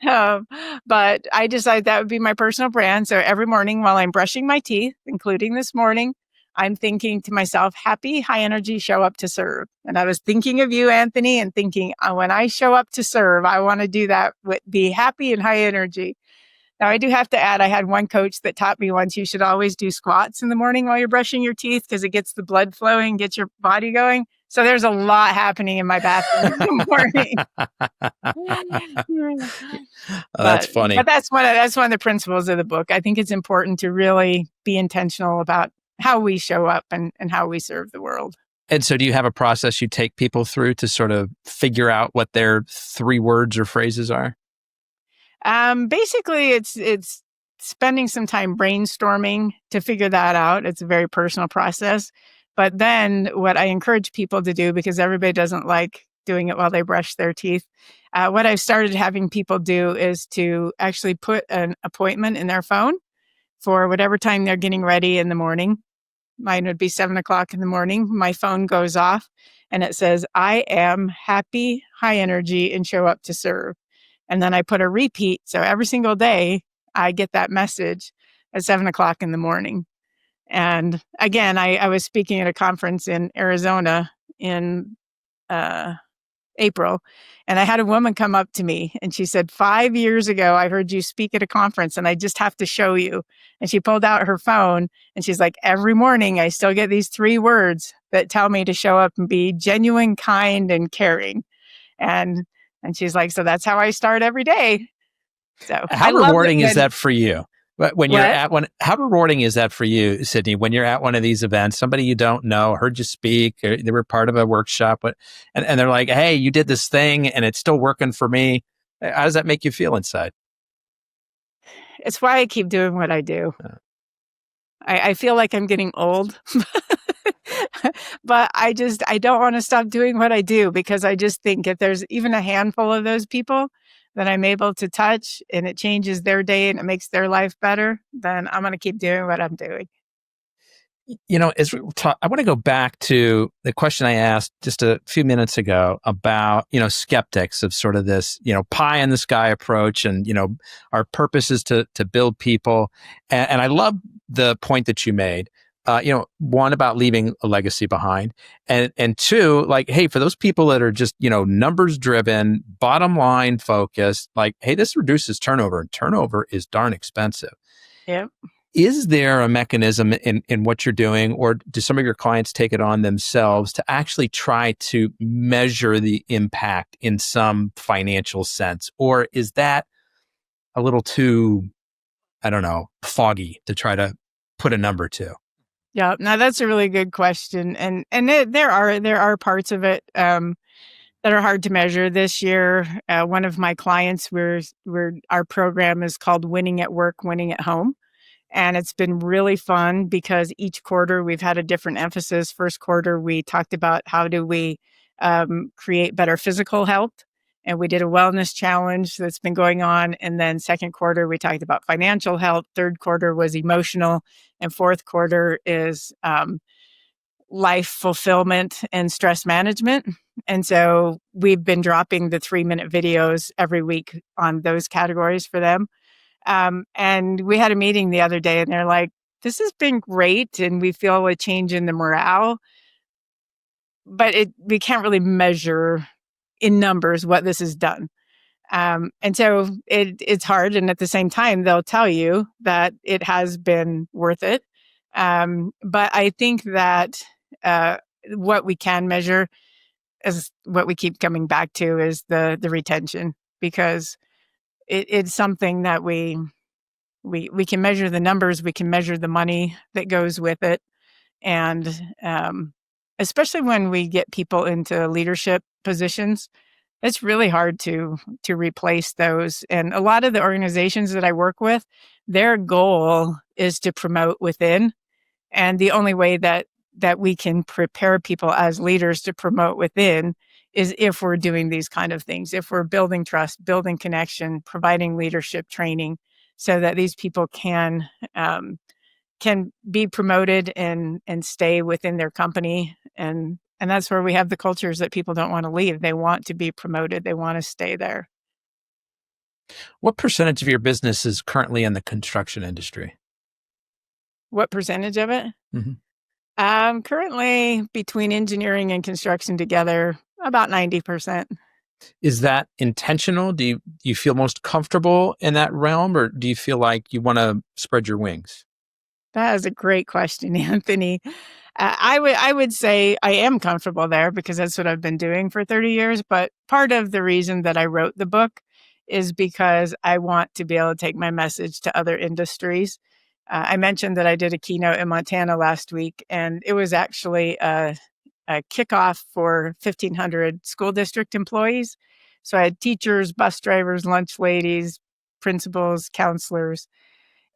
of. But I decided that would be my personal brand. So every morning while I'm brushing my teeth, including this morning, I'm thinking to myself, happy, high energy, show up to serve. And I was thinking of you, Anthony, and thinking, when I show up to serve, I want to do that, be happy and high energy. Now, I do have to add, I had one coach that taught me once, you should always do squats in the morning while you're brushing your teeth because it gets the blood flowing, gets your body going. So there's a lot happening in my bathroom in the morning. That's funny. But that's one of the principles of the book. I think it's important to really be intentional about how we show up and how we serve the world. And so do you have a process you take people through to sort of figure out what their 3 words or phrases are? Basically, it's spending some time brainstorming to figure that out. It's a very personal process. But then what I encourage people to do, because everybody doesn't like doing it while they brush their teeth, what I've started having people do is to actually put an appointment in their phone for whatever time they're getting ready in the morning. Mine would be 7:00 in the morning. My phone goes off and it says, I am happy, high energy, and show up to serve. And then I put a repeat. So every single day I get that message at 7:00 in the morning. And again, I was speaking at a conference in Arizona in April, and I had a woman come up to me and she said, 5 years ago, I heard you speak at a conference and I just have to show you. And she pulled out her phone and she's like, every morning I still get these 3 words that tell me to show up and be genuine, kind, and caring. And she's like, so that's how I start every day. So I How love it rewarding is when that for you? When you're what? at one, how rewarding is that for you, Sydne, when you're at one of these events, somebody you don't know heard you speak, or they were part of a workshop, and they're like, hey, you did this thing and it's still working for me. How does that make you feel inside? It's why I keep doing what I do. I feel like I'm getting old, but I don't want to stop doing what I do because I just think if there's even a handful of those people that I'm able to touch and it changes their day and it makes their life better, then I'm going to keep doing what I'm doing. As we talk, I want to go back to the question I asked just a few minutes ago about, skeptics of sort of this, pie in the sky approach. And, our purpose is to build people. And I love the point that you made, one, about leaving a legacy behind. And two, like, hey, for those people that are just, numbers driven, bottom line focused, like, hey, this reduces turnover, and turnover is darn expensive. Yep. Is there a mechanism in what you're doing, or do some of your clients take it on themselves to actually try to measure the impact in some financial sense? Or is that a little too, I don't know, foggy to try to put a number to? Yeah, no, that's a really good question, and there are parts of it that are hard to measure. This year, one of my clients, our program is called Winning at Work, Winning at Home. And it's been really fun because each quarter we've had a different emphasis. First quarter, we talked about how do we create better physical health. And we did a wellness challenge that's been going on. And then second quarter, we talked about financial health. Third quarter was emotional. And fourth quarter is life fulfillment and stress management. And so we've been dropping the 3-minute videos every week on those categories for them. And we had a meeting the other day and they're like, this has been great. And we feel a change in the morale, but we can't really measure in numbers what this has done. And so it's hard. And at the same time, they'll tell you that it has been worth it. But I think that what we can measure is what we keep coming back to is the retention, because it's something that we can measure the numbers, we can measure the money that goes with it. And especially when we get people into leadership positions, it's really hard to replace those. And a lot of the organizations that I work with, their goal is to promote within. And the only way that we can prepare people as leaders to promote within is if we're doing these kind of things, if we're building trust, building connection, providing leadership training, so that these people can be promoted and stay within their company. And that's where we have the cultures that people don't want to leave. They want to be promoted. They want to stay there. What percentage of your business is currently in the construction industry? What percentage of it? Mm-hmm. Currently, between engineering and construction together, about 90%. Is that intentional? Do you feel most comfortable in that realm, or do you feel like you want to spread your wings? That is a great question, Anthony. I would say I am comfortable there because that's what I've been doing for 30 years. But part of the reason that I wrote the book is because I want to be able to take my message to other industries. I mentioned that I did a keynote in Montana last week, and it was actually a kickoff for 1,500 school district employees. So I had teachers, bus drivers, lunch ladies, principals, counselors.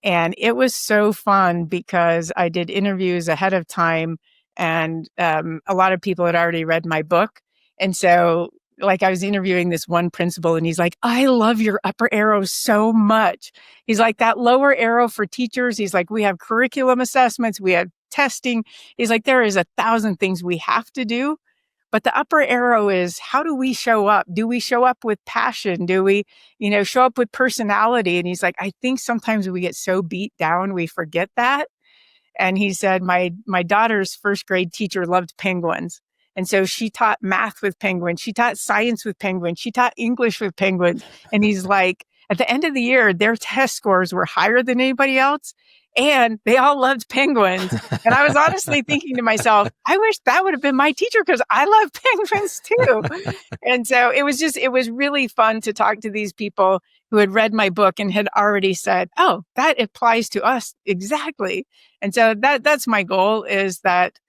And it was so fun because I did interviews ahead of time, and a lot of people had already read my book. And so, like, I was interviewing this one principal, and he's like, I love your upper arrow so much. He's like, that lower arrow for teachers, he's like, we have curriculum assessments, we have testing. He's like, there is 1,000 things we have to do. But the upper arrow is, how do we show up? Do we show up with passion? Do we, show up with personality? And he's like, I think sometimes we get so beat down, we forget that. And he said, my daughter's first grade teacher loved penguins. And so she taught math with penguins. She taught science with penguins. She taught English with penguins. And he's like, at the end of the year, their test scores were higher than anybody else. and they all loved penguins. And I was honestly thinking to myself, I wish that would have been my teacher because I love penguins too. And so it was really fun to talk to these people who had read my book and had already said, oh, that applies to us exactly. And so that's my goal, is that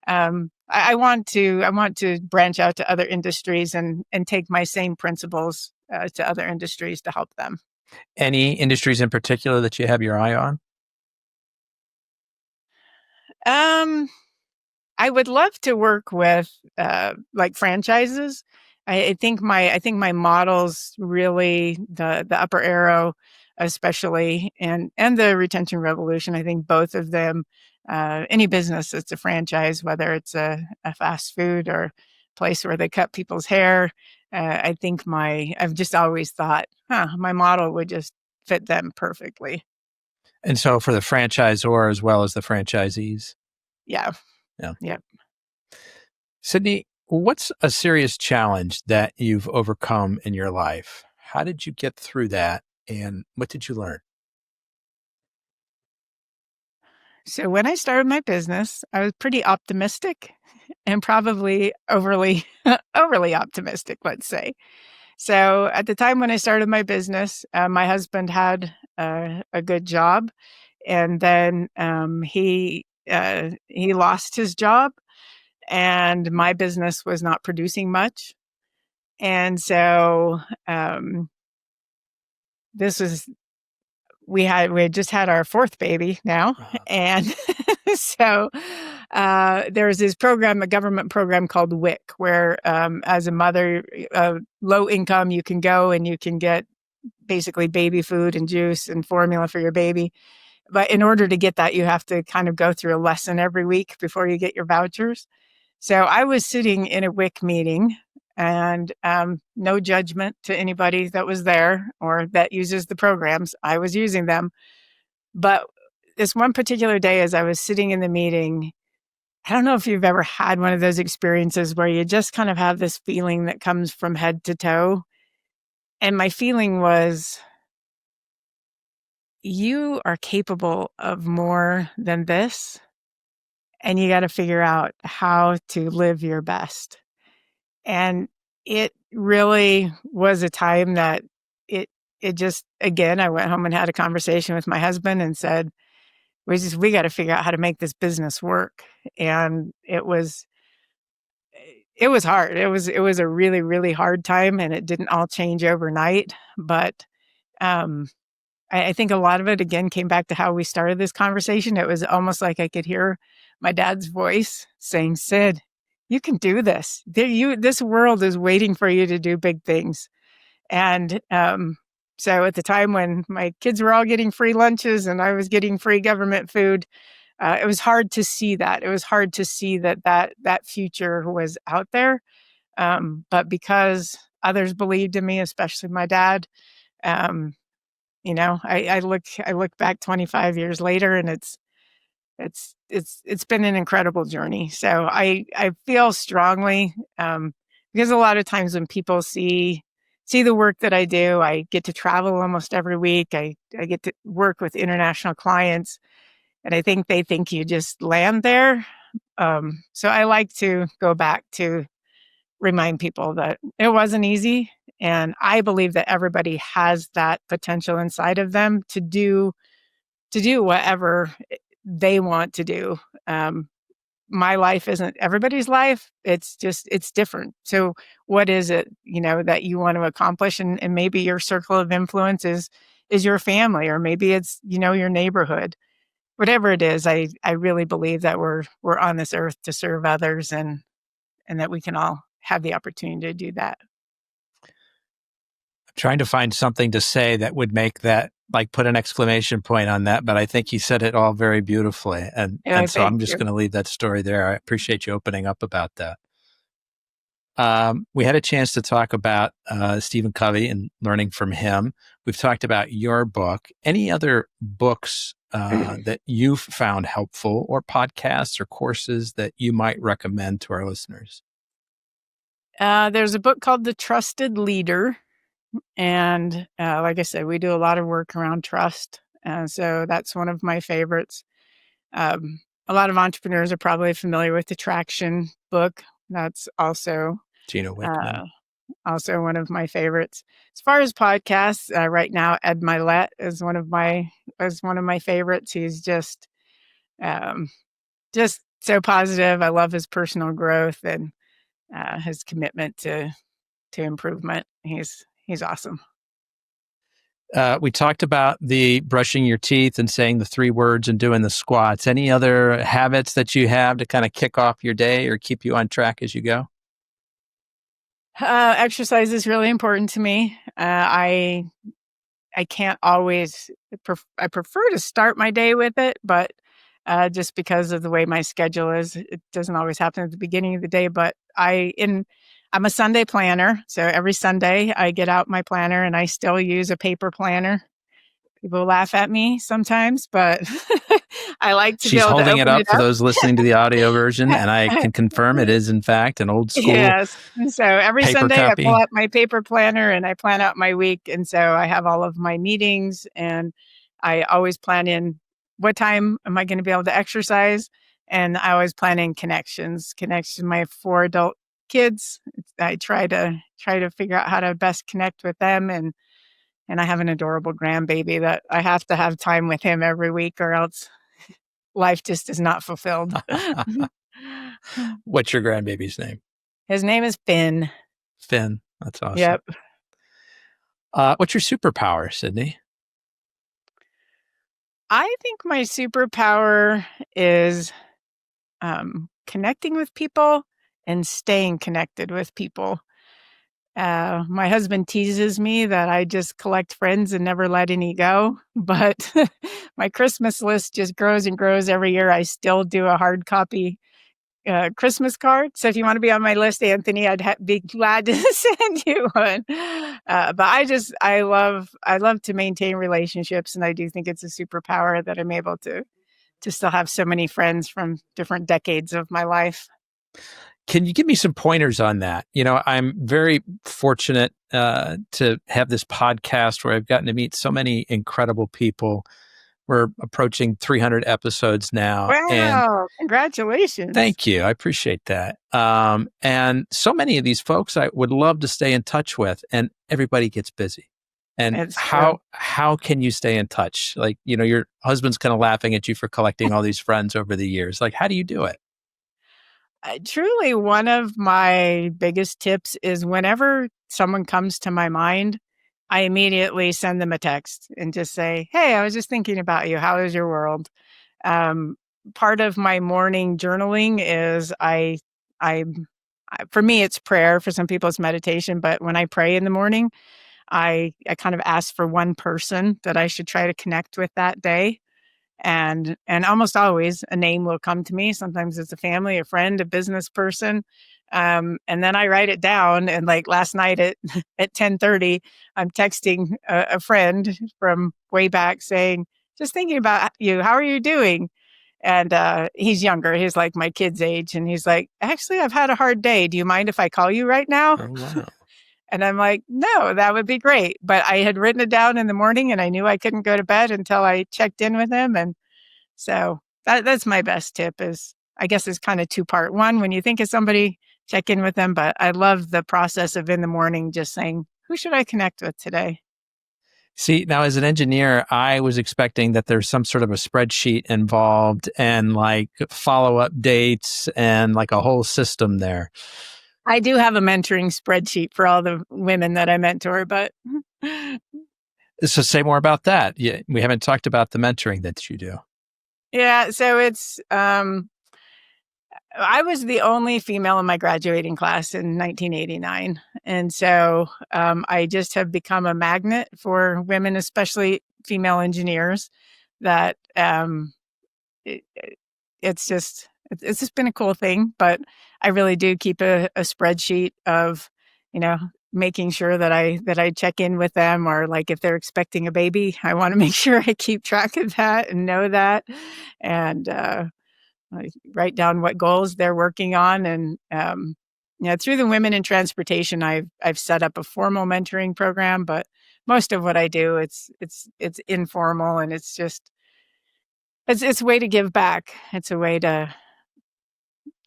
I want to branch out to other industries and take my same principles to other industries to help them. Any industries in particular that you have your eye on? I would love to work with like franchises. I think my models really, the upper arrow especially, and the retention revolution. I think both of them, any business that's a franchise, whether it's a fast food or place where they cut people's hair, I think I've just always thought, my model would just fit them perfectly. And so for the franchisor as well as the franchisees. Yeah. Yeah. Yep. Sydne, what's a serious challenge that you've overcome in your life? How did you get through that? And what did you learn? So when I started my business, I was pretty optimistic and probably overly overly optimistic, let's say. So at the time when I started my business, my husband had a good job, and then he lost his job, and my business was not producing much. And so this was we had just had our fourth baby now, and so there was this program, a government program called WIC, where as a mother, low income, you can go and you can get basically baby food and juice and formula for your baby. But in order to get that, you have to kind of go through a lesson every week before you get your vouchers. So I was sitting in a WIC meeting, and no judgment to anybody that was there or that uses the programs. I was using them. But this one particular day, as I was sitting in the meeting, I don't know if you've ever had one of those experiences where you just kind of have this feeling that comes from head to toe. And my feeling was, you are capable of more than this, and you got to figure out how to live your best. And it really was a time that it just, again, I went home and had a conversation with my husband and said, we got to figure out how to make this business work. And it was hard. It was a really, really hard time, and it didn't all change overnight. But I think a lot of it, again, came back to how we started this conversation. It was almost like I could hear my dad's voice saying, Sid, you can do this. This world is waiting for you to do big things. And so at the time when my kids were all getting free lunches and I was getting free government food, it was hard to see that. It was hard to see that future was out there. But because others believed in me, especially my dad, I look back 25 years later, and it's been an incredible journey. So I feel strongly, because a lot of times when people see the work that I do, I get to travel almost every week. I get to work with international clients, and I think they think you just land there. So I like to go back to remind people that it wasn't easy. And I believe that everybody has that potential inside of them to do whatever they want to do. My life isn't everybody's life. It's different. So what is it, that you want to accomplish? And maybe your circle of influence is your family, or maybe it's, your neighborhood. Whatever it is, I really believe that we're on this earth to serve others, and that we can all have the opportunity to do that. I'm trying to find something to say that would make that, like, put an exclamation point on that, but I think you said it all very beautifully. And so I'm just going to leave that story there. I appreciate you opening up about that. We had a chance to talk about Stephen Covey and learning from him. We've talked about your book. Any other books that you've found helpful, or podcasts or courses that you might recommend to our listeners? There's a book called The Trusted Leader. And like I said, we do a lot of work around trust. So that's one of my favorites. A lot of entrepreneurs are probably familiar with the Traction book. That's also Gino uh, Wickman. also one of my favorites. As far as podcasts, right now, Ed Milet is one of my favorites. He's um, just so positive. I love his personal growth and his commitment to improvement. He's awesome. We talked about the brushing your teeth and saying the 3 words and doing the squats. Any other habits that you have to kind of kick off your day or keep you on track as you go? Exercise is really important to me. I can't always. I prefer to start my day with it, but just because of the way my schedule is, it doesn't always happen at the beginning of the day. But I'm a Sunday planner, so every Sunday I get out my planner, and I still use a paper planner. People laugh at me sometimes, but I like to be She's able to holding it open up it for up. those listening to the audio version, and I can confirm it is, in fact, an old school Yes. And so every paper Sunday I pull copy. out my paper planner and I plan out my week. And so I have all of my meetings, and I always plan in what time am I going to be able to exercise. And I always plan in connections to my 4 adult kids. I try to figure out how to best connect with them. And I have an adorable grandbaby that I have to have time with him every week, or else life just is not fulfilled. What's your grandbaby's name? His name is Finn. Finn. That's awesome. Yep. What's your superpower, Sydne? I think my superpower is connecting with people and staying connected with people. My husband teases me that I just collect friends and never let any go, but my Christmas list just grows and grows every year. I still do a hard copy Christmas card. So if you want to be on my list, Anthony, I'd be glad to send you one. But I love to maintain relationships, and I do think it's a superpower that I'm able to still have so many friends from different decades of my life. Can you give me some pointers on that? You know, I'm very fortunate to have this podcast where I've gotten to meet so many incredible people. We're approaching 300 episodes now. And Wow, congratulations. thank you. I appreciate that. And so many of these folks I would love to stay in touch with, and everybody gets busy. And It's true. how can you stay in touch? Like, you know, your husband's kind of laughing at you for collecting all these friends over the years. Like, how do you do it? Truly, one of my biggest tips is whenever someone comes to my mind, I immediately send them a text and just say, "Hey, I was just thinking about you. How is your world?" Um, Part of my morning journaling is for me, it's prayer. For some people, it's meditation. But when I pray in the morning, I kind of ask for one person that I should try to connect with that day. And almost always a name will come to me. Sometimes it's a family, a friend, a business person. And then I write it down. And like last night at 10:30, I'm texting a friend from way back saying, "Just thinking about you. How are you doing?" And he's younger. He's like my kid's age. And he's like, "Actually, I've had a hard day. Do you mind if I call you right now?" Oh, wow. And I'm like, "No, that would be great." But I had written it down in the morning, and I knew I couldn't go to bed until I checked in with him. And so that's my best tip is, I guess, is kind of 2-part. One, when you think of somebody, check in with them. But I love the process of in the morning just saying, "Who should I connect with today?" See, now as an engineer, I was expecting that there's some sort of a spreadsheet involved and like follow-up dates and like a whole system there. I do have a mentoring spreadsheet for all the women that I mentor, but So say more about that. Yeah, we haven't talked about the mentoring that you do. yeah, so it's I was the only female in my graduating class in 1989. And so I just have become a magnet for women, especially female engineers, that it, it's just been a cool thing. But I really do keep a spreadsheet of, you know, making sure that I check in with them, or like if they're expecting a baby, I want to make sure I keep track of that and know that. And I write down what goals they're working on. And through the Women in Transportation, I've set up a formal mentoring program, but most of what I do, it's informal, and it's just it's a way to give back. It's a way to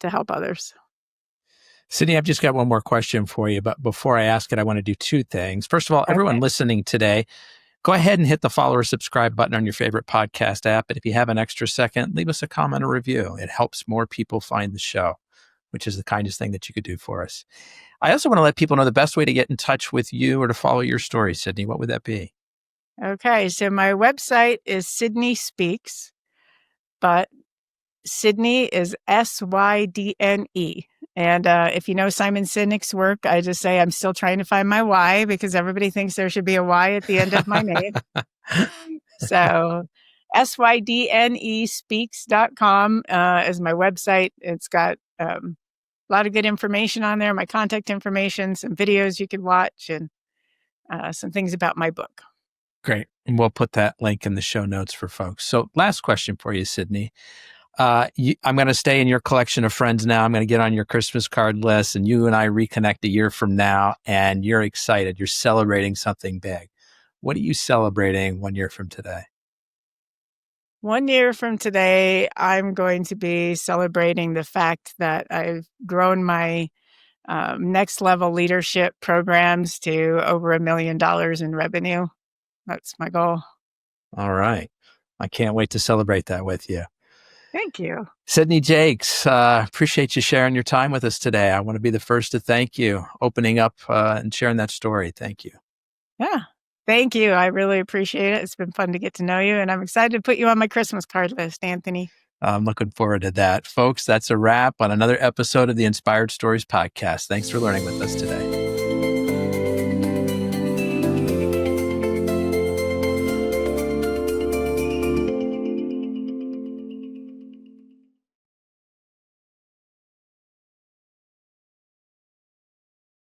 help others. Sydney, I've just got one more question for you, but before I ask it, I want to do two things. First of all, everyone listening today, go ahead and hit the follow or subscribe button on your favorite podcast app. And if you have an extra second, leave us a comment or review. It helps more people find the show, which is the kindest thing that you could do for us. I also want to let people know the best way to get in touch with you or to follow your story, Sydney. What would that be? Okay, so my website is Sydne Speaks, but Sydney is Sydne. And if you know Simon Sinek's work, I just say I'm still trying to find my why, because everybody thinks there should be a Y at the end of my name. So SYDNEspeaks.com is my website. It's got a lot of good information on there, my contact information, some videos you can watch, and some things about my book. Great. And we'll put that link in the show notes for folks. So last question for you, Sydney. I'm going to stay in your collection of friends now. I'm going to get on your Christmas card list, and you and I reconnect a year from now, and you're excited. You're celebrating something big. What are you celebrating 1 year from today? 1 year from today, I'm going to be celebrating the fact that I've grown my next level leadership programs to over $1 million in revenue. That's my goal. All right. I can't wait to celebrate that with you. Thank you. Sydne Jacques, appreciate you sharing your time with us today. I want to be the first to thank you, opening up and sharing that story. Thank you. Yeah. Thank you. I really appreciate it. It's been fun to get to know you, and I'm excited to put you on my Christmas card list, Anthony. I'm looking forward to that. Folks, that's a wrap on another episode of the Inspired Stories podcast. Thanks for learning with us today.